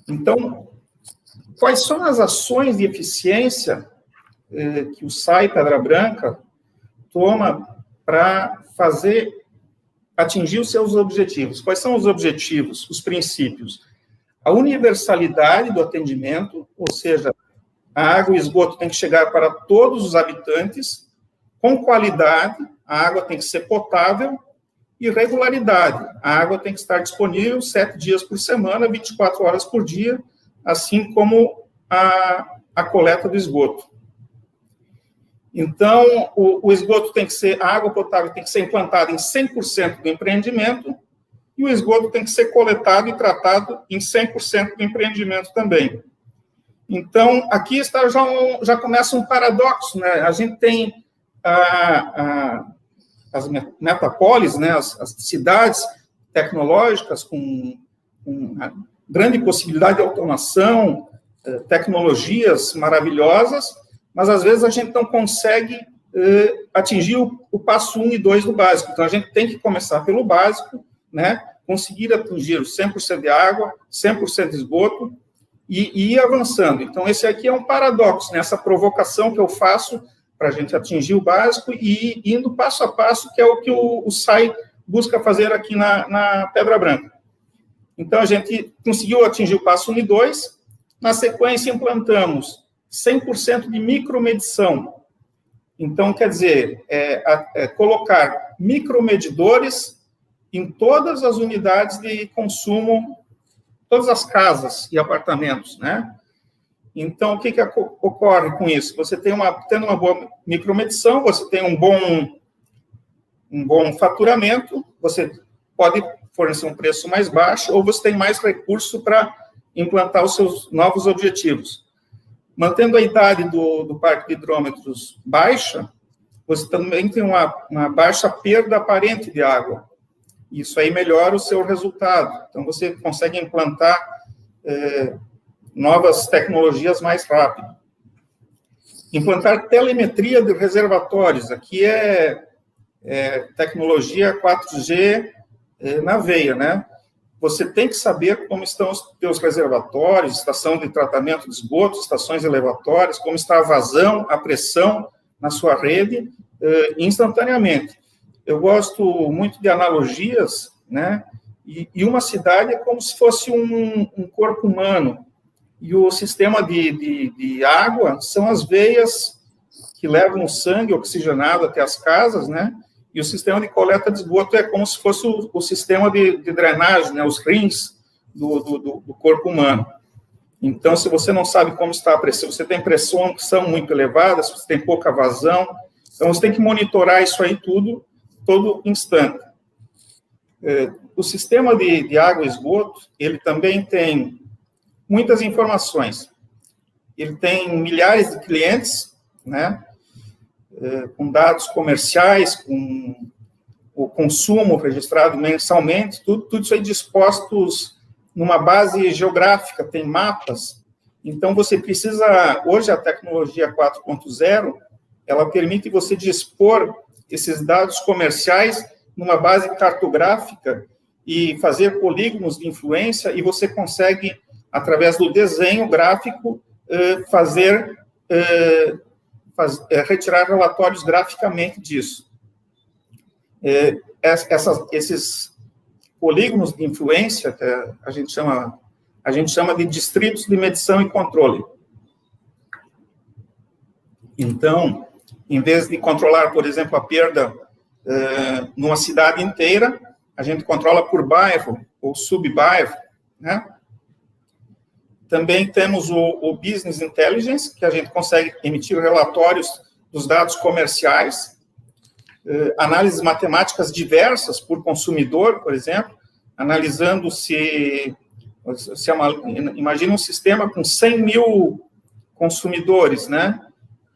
Então, quais são as ações de eficiência que o SAI Pedra Branca toma para atingir os seus objetivos? Quais são os objetivos, os princípios? A universalidade do atendimento, ou seja, a água e o esgoto tem que chegar para todos os habitantes, com qualidade, a água tem que ser potável, e regularidade, a água tem que estar disponível 7 dias por semana, 24 horas por dia, assim como a coleta do esgoto. Então, o esgoto tem que ser, a água potável tem que ser implantada em 100% do empreendimento, e o esgoto tem que ser coletado e tratado em 100% do empreendimento também. Então, aqui já começa um paradoxo, né? A gente tem as metropolis, né? As cidades tecnológicas com grande possibilidade de automação, tecnologias maravilhosas, mas às vezes a gente não consegue atingir o passo 1 e 2 do básico. Então, a gente tem que começar pelo básico, né? Conseguir atingir o 100% de água, 100% de esgoto e ir avançando. Então, esse aqui é um paradoxo, né? Essa provocação que eu faço para a gente atingir o básico e ir indo passo a passo, que é o que o SAI busca fazer aqui na Pedra Branca. Então, a gente conseguiu atingir o passo 1 e 2, na sequência implantamos 100% de micromedição. Então, quer dizer, colocar micromedidores em todas as unidades de consumo, todas as casas e apartamentos, né? Então, o que ocorre com isso? Você tendo uma boa micromedição, você tem um bom faturamento, você pode fornecer um preço mais baixo, ou você tem mais recurso para implantar os seus novos objetivos. Mantendo a idade do parque de hidrômetros baixa, você também tem uma baixa perda aparente de água. Isso aí melhora o seu resultado. Então, você consegue implantar novas tecnologias mais rápido. Implantar telemetria de reservatórios. Aqui é tecnologia 4G na veia, né? Você tem que saber como estão os seus reservatórios, estação de tratamento de esgoto, estações elevatórias, como está a vazão, a pressão na sua rede, instantaneamente. Eu gosto muito de analogias, né? E uma cidade é como se fosse um corpo humano. E o sistema de água são as veias que levam o sangue oxigenado até as casas, né? E o sistema de coleta de esgoto é como se fosse o sistema de drenagem, né? Os rins do corpo humano. Então, se você não sabe como está a pressão, você tem pressão muito elevada, se você tem pouca vazão, então você tem que monitorar isso aí tudo, todo instante. O sistema de água e esgoto, ele também tem muitas informações. Ele tem milhares de clientes, né? Com dados comerciais, com o consumo registrado mensalmente, tudo isso aí dispostos numa base geográfica, tem mapas. Então, você precisa, hoje a tecnologia 4.0, ela permite você dispor esses dados comerciais numa base cartográfica e fazer polígonos de influência, e você consegue, através do desenho gráfico, retirar relatórios graficamente disso. Esses polígonos de influência, a gente chama de distritos de medição e controle. Então, em vez de controlar, por exemplo, a perda numa cidade inteira, a gente controla por bairro ou subbairro, né? Também temos o Business Intelligence, que a gente consegue emitir relatórios dos dados comerciais, análises matemáticas diversas por consumidor, por exemplo, analisando imagina um sistema com 100 mil consumidores, né?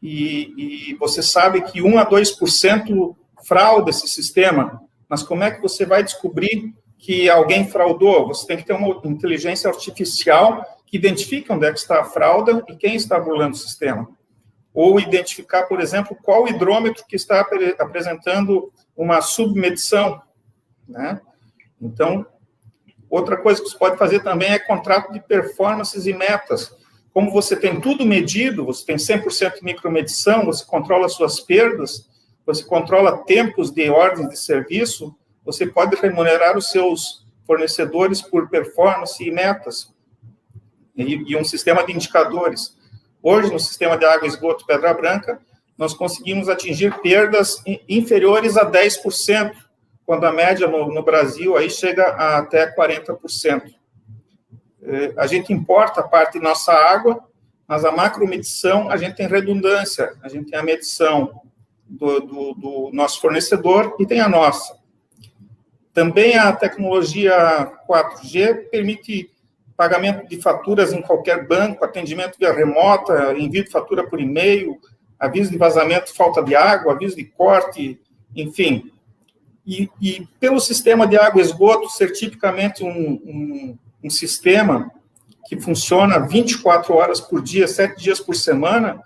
E você sabe que 1 a 2% frauda esse sistema, mas como é que você vai descobrir que alguém fraudou? Você tem que ter uma inteligência artificial que identifique onde é que está a fraude e quem está burlando o sistema. Ou identificar, por exemplo, qual hidrômetro que está apresentando uma submedição, né? Então, outra coisa que você pode fazer também é contrato de performances e metas. Como você tem tudo medido, você tem 100% de micromedição, você controla suas perdas, você controla tempos de ordens de serviço, você pode remunerar os seus fornecedores por performance e metas, e um sistema de indicadores. Hoje, no sistema de água e esgoto Pedra Branca, nós conseguimos atingir perdas inferiores a 10%, quando a média no Brasil aí chega a até 40%. A gente importa parte de nossa água, mas a macromedição, a gente tem redundância, a gente tem a medição do nosso fornecedor e tem a nossa. Também a tecnologia 4G permite pagamento de faturas em qualquer banco, atendimento via remota, envio de fatura por e-mail, aviso de vazamento, falta de água, aviso de corte, enfim. E pelo sistema de água e esgoto, ser tipicamente um sistema que funciona 24 horas por dia, 7 dias por semana,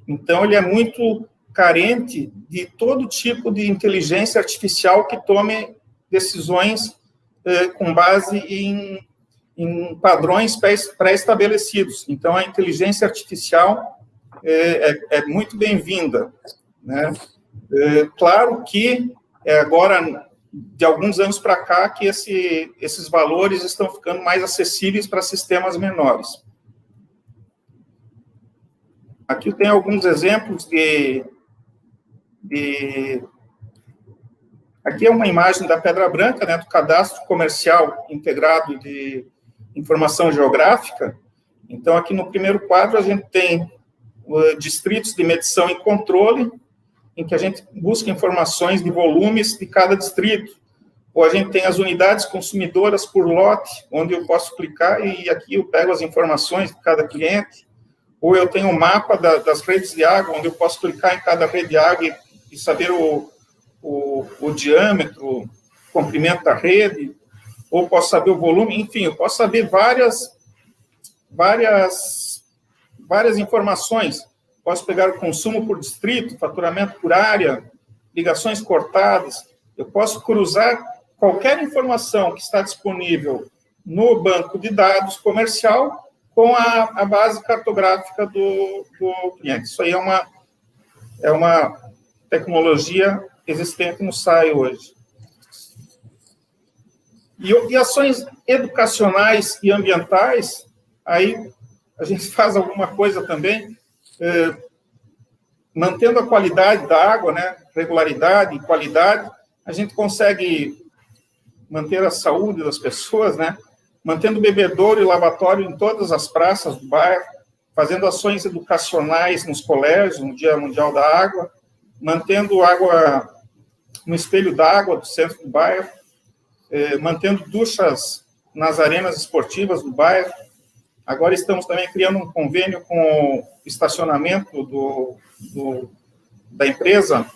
então ele é muito carente de todo tipo de inteligência artificial que tome decisões com base em padrões pré-estabelecidos. Então, a inteligência artificial é muito bem-vinda, né? Claro que agora, de alguns anos para cá, que esses valores estão ficando mais acessíveis para sistemas menores. Aqui eu tenho alguns exemplos Aqui é uma imagem da Pedra Branca, né, do cadastro comercial integrado de informação geográfica. Então, aqui no primeiro quadro, a gente tem distritos de medição e controle, em que a gente busca informações de volumes de cada distrito. Ou a gente tem as unidades consumidoras por lote, onde eu posso clicar e aqui eu pego as informações de cada cliente. Ou eu tenho um mapa das redes de água, onde eu posso clicar em cada rede de água e saber o diâmetro, o comprimento da rede, ou posso saber o volume, enfim, eu posso saber várias informações. Posso pegar o consumo por distrito, faturamento por área, ligações cortadas. Eu posso cruzar qualquer informação que está disponível no banco de dados comercial com a base cartográfica do cliente. Isso aí é uma tecnologia existente no SAI hoje. E ações educacionais e ambientais, aí a gente faz alguma coisa também, mantendo a qualidade da água, né, regularidade e qualidade, a gente consegue manter a saúde das pessoas, né, mantendo bebedouro e lavatório em todas as praças do bairro, fazendo ações educacionais nos colégios, no Dia Mundial da Água, mantendo água no espelho d'água do centro do bairro, mantendo duchas nas arenas esportivas do bairro. Agora estamos também criando um convênio com o estacionamento da empresa.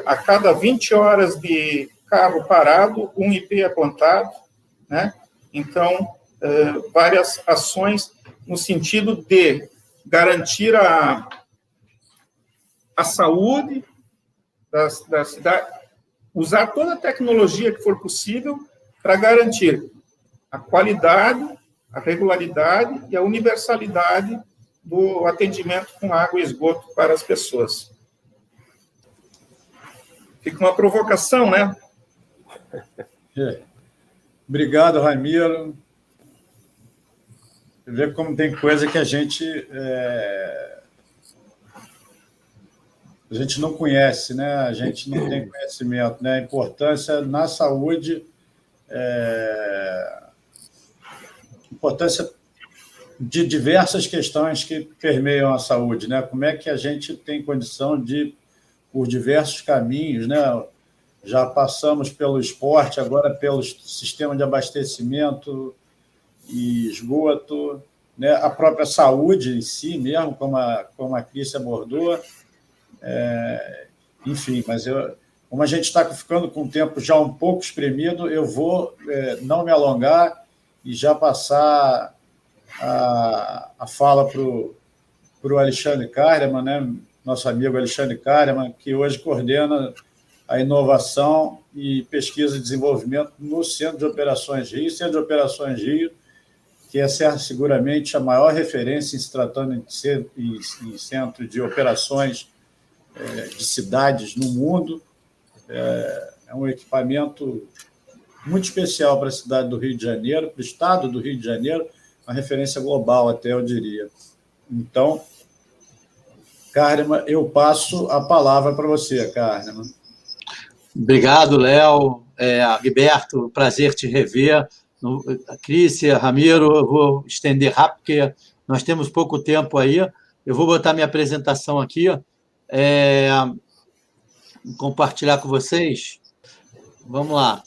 A cada 20 horas de carro parado, um IP é plantado, né? Então, várias ações no sentido de garantir a saúde da cidade, usar toda a tecnologia que for possível para garantir a qualidade, a regularidade e a universalidade do atendimento com água e esgoto para as pessoas. Fica uma provocação, né?
Obrigado, Ramiro. Você vê como tem coisa que a gente não conhece, né? A gente não tem conhecimento, né? A importância na saúde, importância de diversas questões que permeiam a saúde, né? Como é que a gente tem condição de, por diversos caminhos, né? Já passamos pelo esporte, agora pelo sistema de abastecimento e esgoto, né? A própria saúde em si mesmo, como a Cris abordou. Enfim, mas como a gente está ficando com o tempo já um pouco espremido, eu vou não me alongar e já passar a fala para o Alexandre Kahneman, né? Nosso amigo Alexandre Kahneman, que hoje coordena a inovação e pesquisa e desenvolvimento no Centro de Operações Rio. Centro de Operações Rio, que é seguramente a maior referência em se tratando em centro de operações de cidades no mundo. É um equipamento muito especial para a cidade do Rio de Janeiro, para o estado do Rio de Janeiro, uma referência global até, eu diria. Então, Kahneman, eu passo a palavra para você, Kahneman.
Obrigado, Léo. Gilberto, prazer te rever. Crícia, Ramiro, eu vou estender rápido, porque nós temos pouco tempo aí. Eu vou botar minha apresentação aqui, compartilhar com vocês. Vamos lá.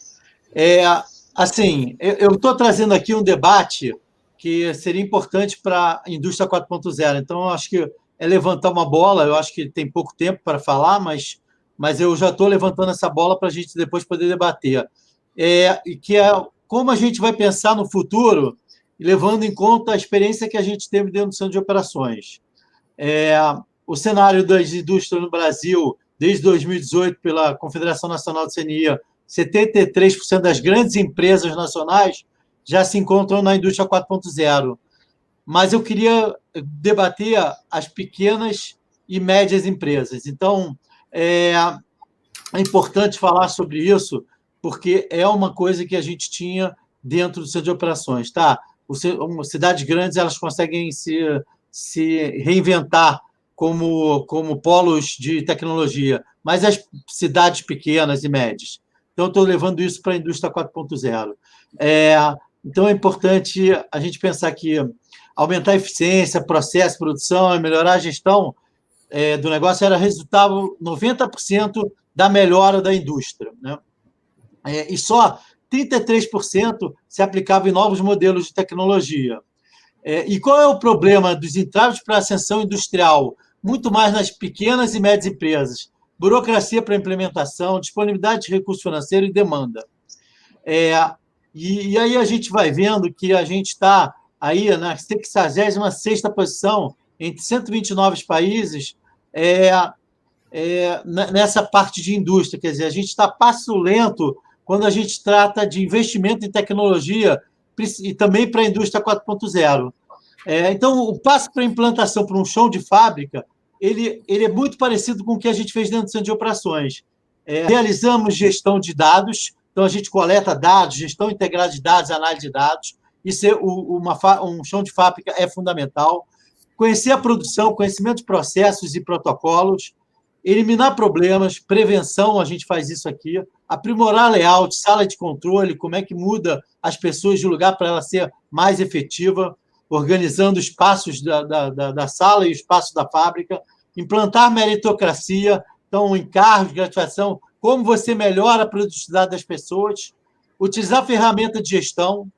Assim, eu estou trazendo aqui um debate que seria importante para a indústria 4.0. Então, eu acho que é levantar uma bola. Eu acho que tem pouco tempo para falar, mas eu já estou levantando essa bola para a gente depois poder debater. E que é como a gente vai pensar no futuro, levando em conta a experiência que a gente teve dentro do centro de operações. O cenário das indústrias no Brasil, desde 2018, pela Confederação Nacional de CNI, 73% das grandes empresas nacionais já se encontram na indústria 4.0. Mas eu queria debater as pequenas e médias empresas. Então, é importante falar sobre isso, porque é uma coisa que a gente tinha dentro do centro de operações. Tá? Cidades grandes elas conseguem se reinventar como polos de tecnologia, mas as cidades pequenas e médias. Então, estou levando isso para a indústria 4.0. Então, é importante a gente pensar que aumentar a eficiência, processo, produção e melhorar a gestão do negócio era resultado 90% da melhora da indústria, né? E só 33% se aplicava em novos modelos de tecnologia. E qual é o problema dos entraves para a ascensão industrial? Muito mais nas pequenas e médias empresas. Burocracia para implementação, disponibilidade de recurso financeiro e demanda. E aí a gente vai vendo que a gente está aí na 66ª posição entre 129 países nessa parte de indústria. Quer dizer, a gente está passo lento quando a gente trata de investimento em tecnologia e também para a indústria 4.0. Então, o passo para a implantação para um chão de fábrica, ele é muito parecido com o que a gente fez dentro do centro de operações. Realizamos gestão de dados, então a gente coleta dados, gestão integrada de dados, análise de dados. Isso um chão de fábrica é fundamental. Conhecer a produção, conhecimento de processos e protocolos, eliminar problemas, prevenção, a gente faz isso aqui, aprimorar layout, sala de controle, como é que muda as pessoas de lugar para ela ser mais efetiva, organizando os espaços da sala e os espaços da fábrica, implantar meritocracia, então, encargos, gratificação, como você melhora a produtividade das pessoas, utilizar ferramenta de gestão,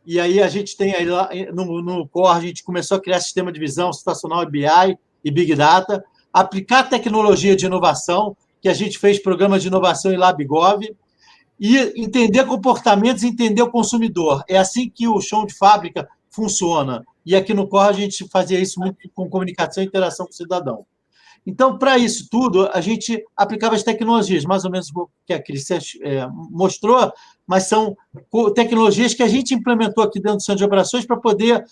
e aí a gente tem aí lá no Core, a gente começou a criar sistema de visão situacional e BI e Big Data, aplicar tecnologia de inovação, que a gente fez programa de inovação em LabGov, e entender comportamentos e entender o consumidor. É assim que o chão de fábrica funciona. E aqui no Core a gente fazia isso muito com comunicação e interação com o cidadão. Então, para isso tudo, a gente aplicava as tecnologias, mais ou menos o que a Cris mostrou, mas são tecnologias que a gente implementou aqui dentro do Centro de Operações para poder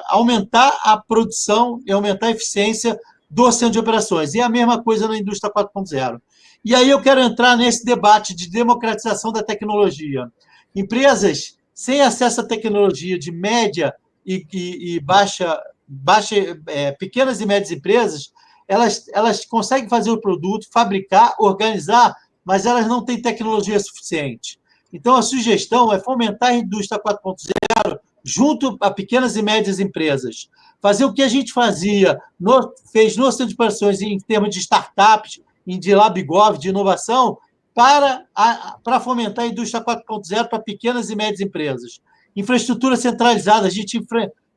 aumentar a produção e aumentar a eficiência do Centro de Operações. E a mesma coisa na indústria 4.0. E aí eu quero entrar nesse debate de democratização da tecnologia. Empresas sem acesso à tecnologia de média e pequenas e médias empresas, elas conseguem fazer o produto, fabricar, organizar, mas elas não têm tecnologia suficiente. Então, a sugestão é fomentar a indústria 4.0 junto a pequenas e médias empresas. Fazer o que a gente fez no Centro de Operações em termos de startups, de LabGov, de inovação, para fomentar a indústria 4.0 para pequenas e médias empresas. Infraestrutura centralizada, a gente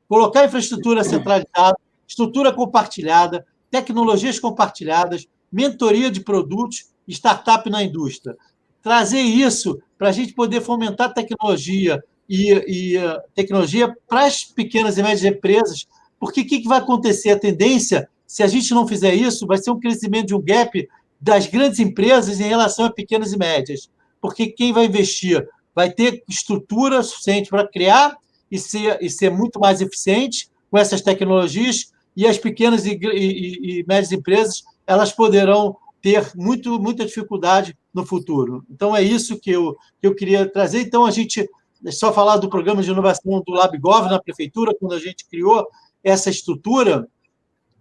colocar infraestrutura centralizada, estrutura compartilhada, tecnologias compartilhadas, mentoria de produtos, startup na indústria. Trazer isso para a gente poder fomentar tecnologia e tecnologia para as pequenas e médias empresas, porque o que vai acontecer? A tendência, se a gente não fizer isso, vai ser um crescimento de um gap das grandes empresas em relação a pequenas e médias, porque quem vai investir vai ter estrutura suficiente para criar e ser muito mais eficiente com essas tecnologias, e as pequenas e médias empresas elas poderão ter muita dificuldade no futuro. Então, é isso que eu queria trazer. Então, a gente só falar do programa de inovação do LabGov na prefeitura, quando a gente criou essa estrutura,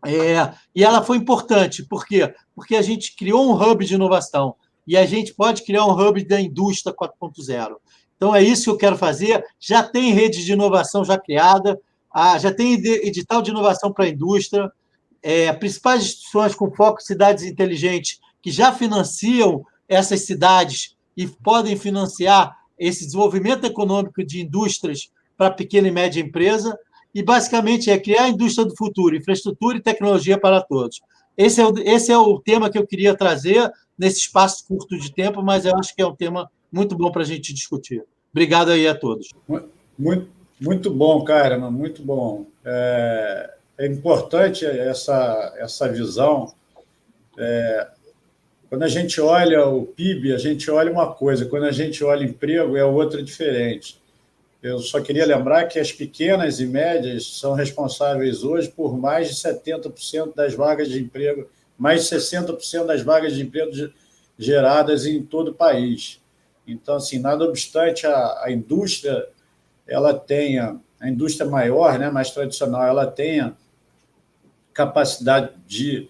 e ela foi importante. Por quê? Porque a gente criou um hub de inovação, e a gente pode criar um hub da indústria 4.0. Então, é isso que eu quero fazer. Já tem rede de inovação já criada, já tem edital de inovação para a indústria, principais instituições com foco em cidades inteligentes que já financiam essas cidades e podem financiar esse desenvolvimento econômico de indústrias para pequena e média empresa, e, basicamente, criar a indústria do futuro, infraestrutura e tecnologia para todos. Esse é o tema que eu queria trazer nesse espaço curto de tempo, mas eu acho que é um tema muito bom para a gente discutir. Obrigado aí a todos.
Muito bom, Kahneman, muito bom. É importante essa visão. Quando a gente olha o PIB, a gente olha uma coisa, quando a gente olha emprego, é outra diferente. Eu só queria lembrar que as pequenas e médias são responsáveis hoje por mais de 70% das vagas de emprego, mais de 60% das vagas de emprego geradas em todo o país. Então, assim, nada obstante a indústria, a indústria maior, né, mais tradicional, ela tenha capacidade de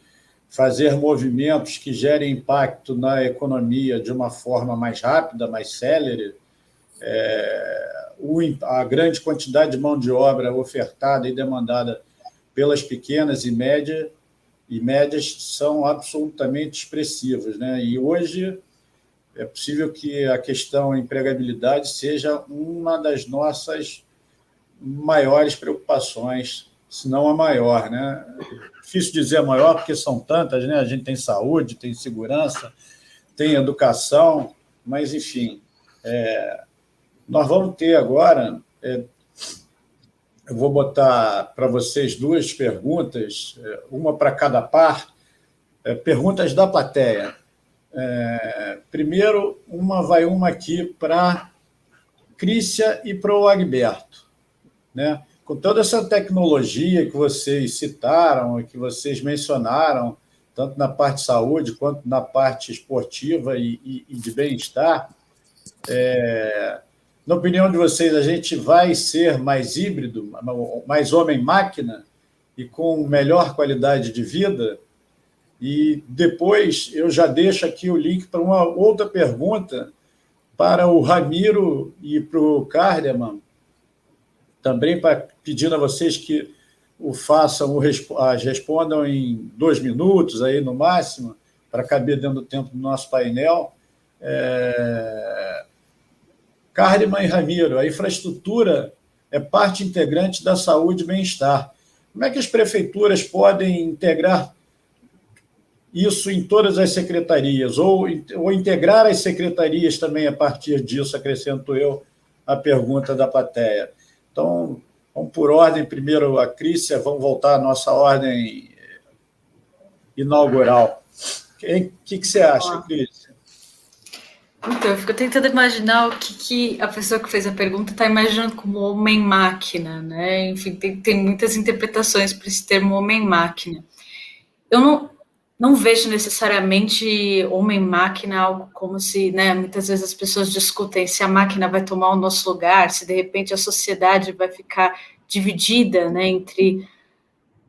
fazer movimentos que gerem impacto na economia de uma forma mais rápida, mais célere, a grande quantidade de mão de obra ofertada e demandada pelas pequenas e médias são absolutamente expressivas, né? E hoje é possível que a questão empregabilidade seja uma das nossas maiores preocupações, se não a maior, né? Difícil dizer a maior, porque são tantas, né? A gente tem saúde, tem segurança, tem educação, mas, enfim, nós vamos ter agora, eu vou botar para vocês duas perguntas, uma para cada par, perguntas da plateia. Primeiro, uma aqui para Crícia e para o Agberto, né? Com toda essa tecnologia que vocês citaram, que vocês mencionaram, tanto na parte de saúde quanto na parte esportiva e de bem-estar, na opinião de vocês, a gente vai ser mais híbrido, mais homem-máquina e com melhor qualidade de vida? E depois eu já deixo aqui o link para uma outra pergunta para o Ramiro e para o Kahneman, também pedindo a vocês que respondam em 2 minutos, aí no máximo, para caber dentro do tempo do nosso painel. Kahneman e Ramiro, a infraestrutura é parte integrante da saúde e bem-estar. Como é que as prefeituras podem integrar isso em todas as secretarias, ou integrar as secretarias também a partir disso, acrescento eu a pergunta da plateia. Então, vamos por ordem. Primeiro a Crícia, vamos voltar à nossa ordem inaugural. O que você acha, Cris?
Então, eu fico tentando imaginar o que a pessoa que fez a pergunta está imaginando como homem-máquina, né? Enfim, tem muitas interpretações para esse termo homem-máquina. Eu não vejo necessariamente homem-máquina algo como se, né, muitas vezes as pessoas discutem se a máquina vai tomar o nosso lugar, se de repente a sociedade vai ficar dividida, né, entre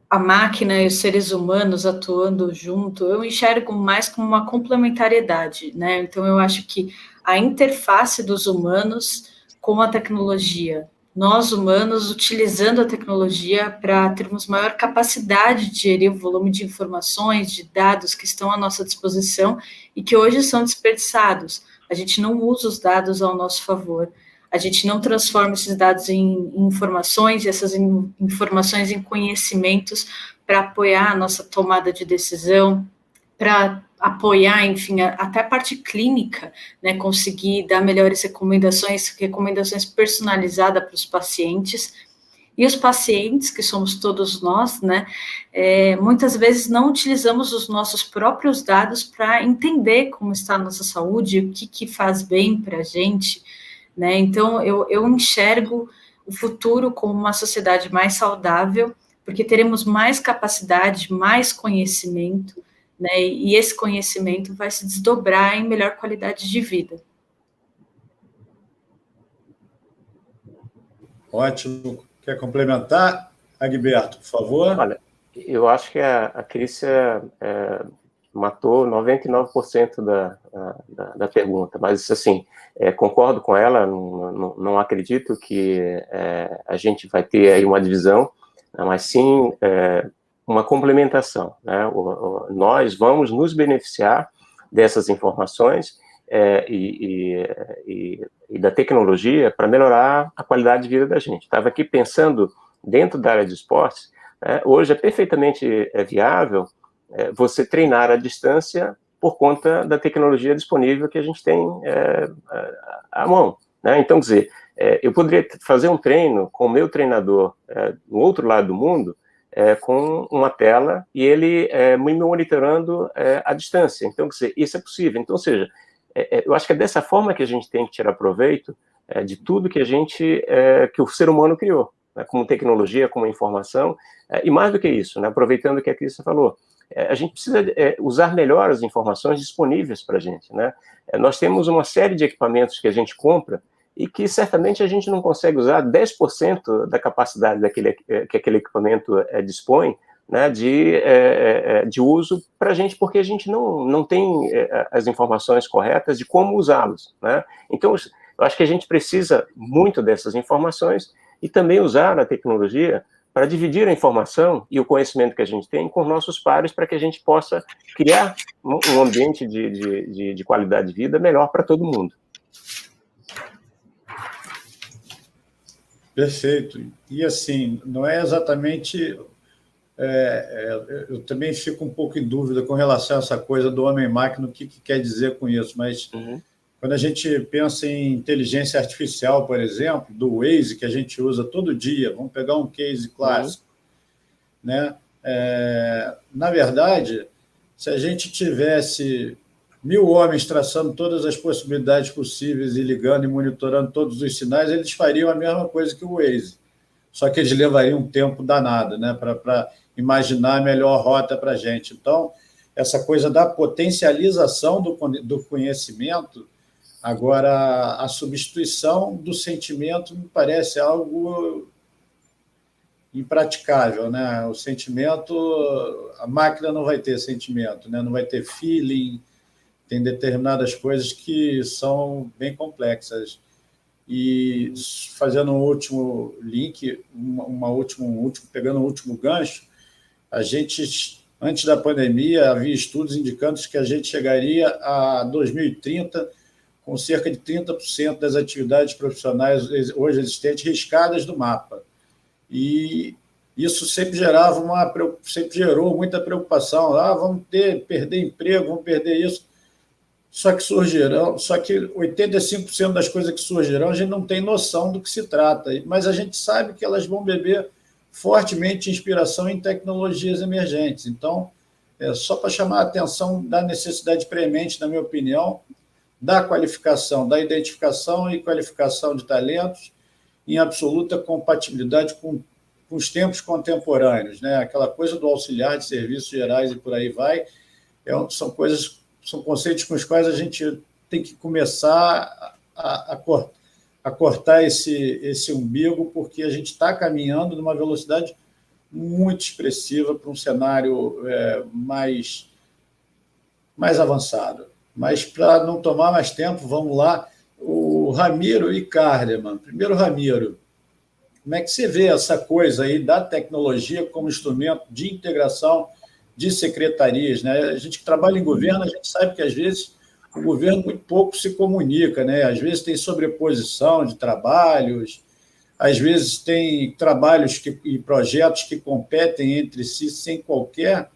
a máquina e os seres humanos atuando junto. Eu enxergo mais como uma complementariedade, né? Então eu acho que a interface dos humanos com a tecnologia, nós humanos utilizando a tecnologia para termos maior capacidade de gerir o volume de informações, de dados que estão à nossa disposição e que hoje são desperdiçados. A gente não usa os dados ao nosso favor. A gente não transforma esses dados em informações, e essas informações em conhecimentos para apoiar a nossa tomada de decisão, para apoiar, enfim, até a parte clínica, né, conseguir dar melhores recomendações personalizadas para os pacientes. E os pacientes, que somos todos nós, né, muitas vezes não utilizamos os nossos próprios dados para entender como está a nossa saúde, o que faz bem para a gente, né? Então, eu enxergo o futuro como uma sociedade mais saudável, porque teremos mais capacidade, mais conhecimento, né? E esse conhecimento vai se desdobrar em melhor qualidade de vida.
Ótimo. Quer complementar, Agberto, por favor?
Olha, eu acho que a Crícia matou 99% da pergunta, mas, assim, concordo com ela, não acredito que a gente vai ter aí uma divisão, mas sim uma complementação, né? Nós vamos nos beneficiar dessas informações e da tecnologia para melhorar a qualidade de vida da gente. Estava aqui pensando, dentro da área de esportes, hoje é perfeitamente viável você treinar à distância por conta da tecnologia disponível que a gente tem à mão, né? Então, quer dizer, eu poderia fazer um treino com o meu treinador no outro lado do mundo, com uma tela, e ele me monitorando à distância. Então, quer dizer, isso é possível. Então, ou seja, eu acho que é dessa forma que a gente tem que tirar proveito de tudo que que o ser humano criou, né, como tecnologia, como informação, e mais do que isso, né, aproveitando o que a Cris falou, a gente precisa usar melhor as informações disponíveis para a gente, né? Nós temos uma série de equipamentos que a gente compra e que certamente a gente não consegue usar 10% da capacidade que aquele equipamento dispõe, né, de uso para a gente, porque a gente não tem as informações corretas de como usá-los, né? Então, eu acho que a gente precisa muito dessas informações e também usar a tecnologia para dividir a informação e o conhecimento que a gente tem com os nossos pares, para que a gente possa criar um ambiente de qualidade de vida melhor para todo mundo.
Perfeito. E, assim, não é exatamente... eu também fico um pouco em dúvida com relação a essa coisa do homem-máquina, o que quer dizer com isso, mas quando a gente pensa em inteligência artificial, por exemplo, do Waze, que a gente usa todo dia, vamos pegar um case clássico, né? Na verdade, se a gente tivesse 1000 homens traçando todas as possibilidades possíveis e ligando e monitorando todos os sinais, eles fariam a mesma coisa que o Waze, só que eles levariam um tempo danado, né, para imaginar a melhor rota para a gente. Então, essa coisa da potencialização do conhecimento, agora, a substituição do sentimento me parece algo impraticável, né? O sentimento, a máquina não vai ter sentimento, né? Não vai ter feeling, tem determinadas coisas que são bem complexas. E fazendo um último link, pegando um último gancho, a gente, antes da pandemia, havia estudos indicando que a gente chegaria a 2030 com cerca de 30% das atividades profissionais hoje existentes riscadas do mapa. E isso sempre gerou muita preocupação. Vamos perder emprego, vamos perder isso. Só que 85% das coisas que surgirão, a gente não tem noção do que se trata, mas a gente sabe que elas vão beber fortemente inspiração em tecnologias emergentes. Então, só para chamar a atenção da necessidade premente, na minha opinião, da qualificação, da identificação e qualificação de talentos em absoluta compatibilidade com os tempos contemporâneos, né? Aquela coisa do auxiliar de serviços gerais e por aí vai, são conceitos com os quais a gente tem que começar a cortar esse umbigo, porque a gente está caminhando numa velocidade muito expressiva para um cenário mais avançado. Mas, para não tomar mais tempo, vamos lá. O Ramiro e Kahneman. Primeiro, Ramiro, como é que você vê essa coisa aí da tecnologia como instrumento de integração de secretarias, né? A gente que trabalha em governo, a gente sabe que, às vezes, o governo muito pouco se comunica, né? Às vezes tem sobreposição de trabalhos, às vezes tem trabalhos e projetos que competem entre si sem qualquer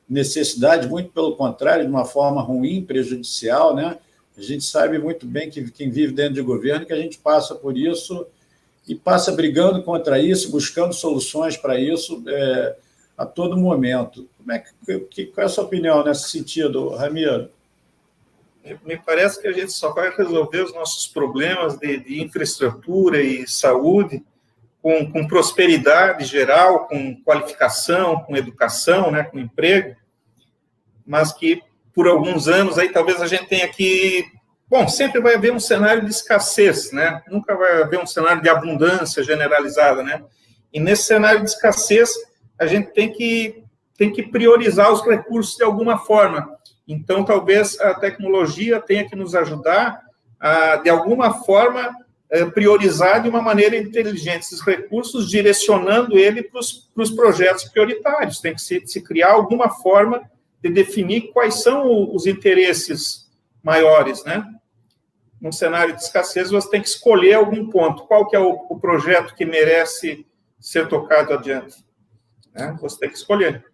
necessidade, muito pelo contrário, de uma forma ruim, prejudicial, né? A gente sabe muito bem que quem vive dentro de governo, que a gente passa por isso e passa brigando contra isso, buscando soluções para isso a todo momento. Qual é a sua opinião nesse sentido, Ramiro?
Me parece que a gente só vai resolver os nossos problemas de infraestrutura e saúde com prosperidade geral, com qualificação, com educação, né, com emprego, mas que por alguns anos aí talvez a gente tenha que... Bom, sempre vai haver um cenário de escassez, né? Nunca vai haver um cenário de abundância generalizada, né? E nesse cenário de escassez, a gente tem que priorizar os recursos de alguma forma. Então, talvez a tecnologia tenha que nos ajudar a, de alguma forma, priorizar de uma maneira inteligente esses recursos, direcionando ele para os projetos prioritários. Tem que se criar alguma forma de definir quais são os interesses maiores, né? Num cenário de escassez, você tem que escolher algum ponto. Qual que é o projeto que merece ser tocado adiante? Né? Você tem que escolher.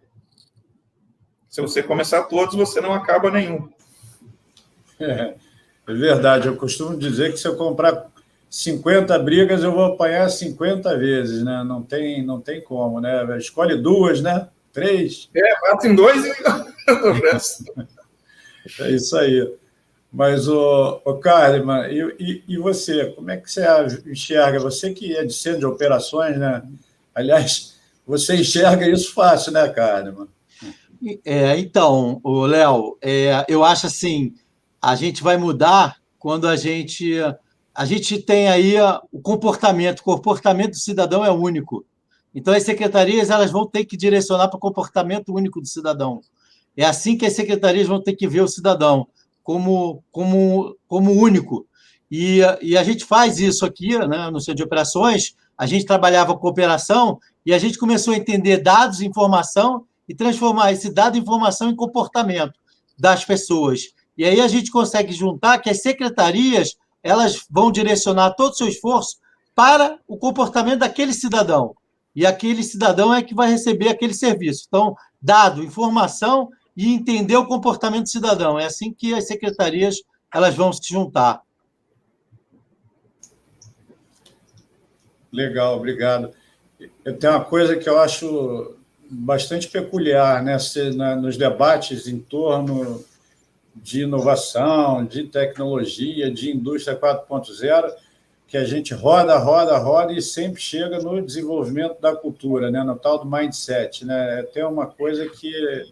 Se você começar todos, você não acaba nenhum.
É verdade. Eu costumo dizer que se eu comprar 50 brigas, eu vou apanhar 50 vezes, né? Não tem como, né? Escolhe 2, né? 3.
Bate em 2 e o resto.
É isso aí. Mas, o Kahneman, e você? Como é que você enxerga? Você que é de centro de operações, né? Aliás, você enxerga isso fácil, né, Kahneman?
Então, Léo, eu acho assim, a gente vai mudar quando a gente tem aí o comportamento do cidadão é único. Então, as secretarias elas vão ter que direcionar para o comportamento único do cidadão. É assim que as secretarias vão ter que ver o cidadão, como único. E a gente faz isso aqui, né, no Centro de Operações, a gente trabalhava com operação e a gente começou a entender dados, informação, e transformar esse dado em informação em comportamento das pessoas. E aí a gente consegue juntar que as secretarias elas vão direcionar todo o seu esforço para o comportamento daquele cidadão. E aquele cidadão é que vai receber aquele serviço. Então, dado, informação e entender o comportamento do cidadão. É assim que as secretarias elas vão se juntar.
Legal, obrigado. Eu tenho uma coisa que eu acho bastante peculiar, né, nos debates em torno de inovação, de tecnologia, de indústria 4.0, que a gente roda e sempre chega no desenvolvimento da cultura, né, no tal do mindset, né? Tem uma coisa que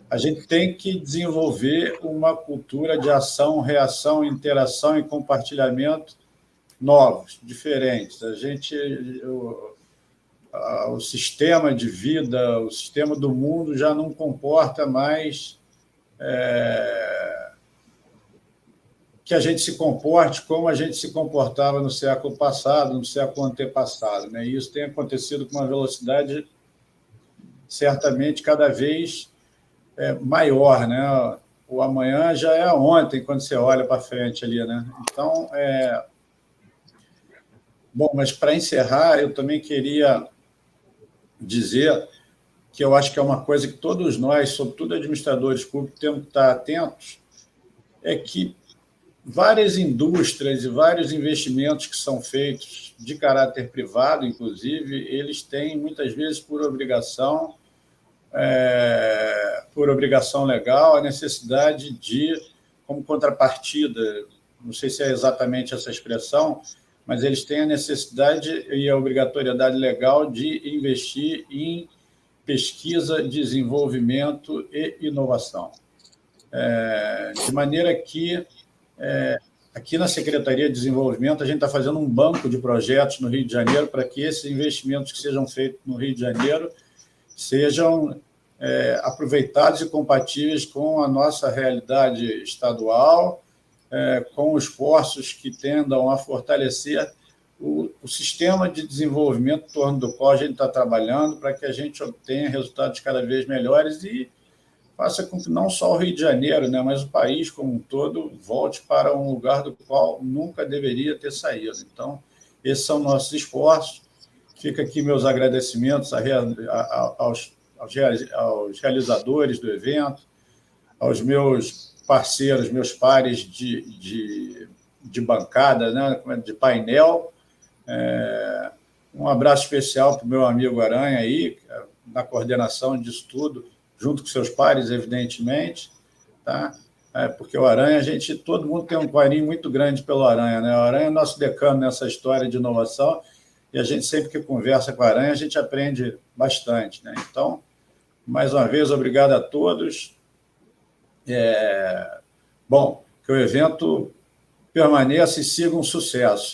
a gente tem que desenvolver uma cultura de ação, reação, interação e compartilhamento novos, diferentes. O sistema de vida, o sistema do mundo já não comporta mais que a gente se comporte como a gente se comportava no século passado, no século antepassado, né? E isso tem acontecido com uma velocidade certamente cada vez maior, né? O amanhã já é ontem quando você olha para frente ali, né? Então, bom, mas para encerrar, eu também queria dizer que eu acho que é uma coisa que todos nós, sobretudo administradores públicos, temos que estar atentos, é que várias indústrias e vários investimentos que são feitos de caráter privado, inclusive, eles têm, muitas vezes, por obrigação, por obrigação legal, a necessidade de, como contrapartida, não sei se é exatamente essa expressão, mas eles têm a necessidade e a obrigatoriedade legal de investir em pesquisa, desenvolvimento e inovação. De maneira que, aqui na Secretaria de Desenvolvimento, a gente está fazendo um banco de projetos no Rio de Janeiro para que esses investimentos que sejam feitos no Rio de Janeiro sejam aproveitados e compatíveis com a nossa realidade estadual, com esforços que tendam a fortalecer o sistema de desenvolvimento em torno do qual a gente está trabalhando para que a gente obtenha resultados cada vez melhores e faça com que não só o Rio de Janeiro, né, mas o país como um todo volte para um lugar do qual nunca deveria ter saído. Então, esses são nossos esforços. Fica aqui meus agradecimentos aos realizadores do evento, aos meus parceiros, meus pares de bancada, né, de painel. Um abraço especial para o meu amigo Aranha aí, na coordenação disso tudo, junto com seus pares, evidentemente, tá? Porque o Aranha, todo mundo tem um carinho muito grande pelo Aranha, né? O Aranha é nosso decano nessa história de inovação e a gente sempre que conversa com o Aranha, a gente aprende bastante, né? Então, mais uma vez, obrigado a todos. Bom, que o evento permaneça e siga um sucesso.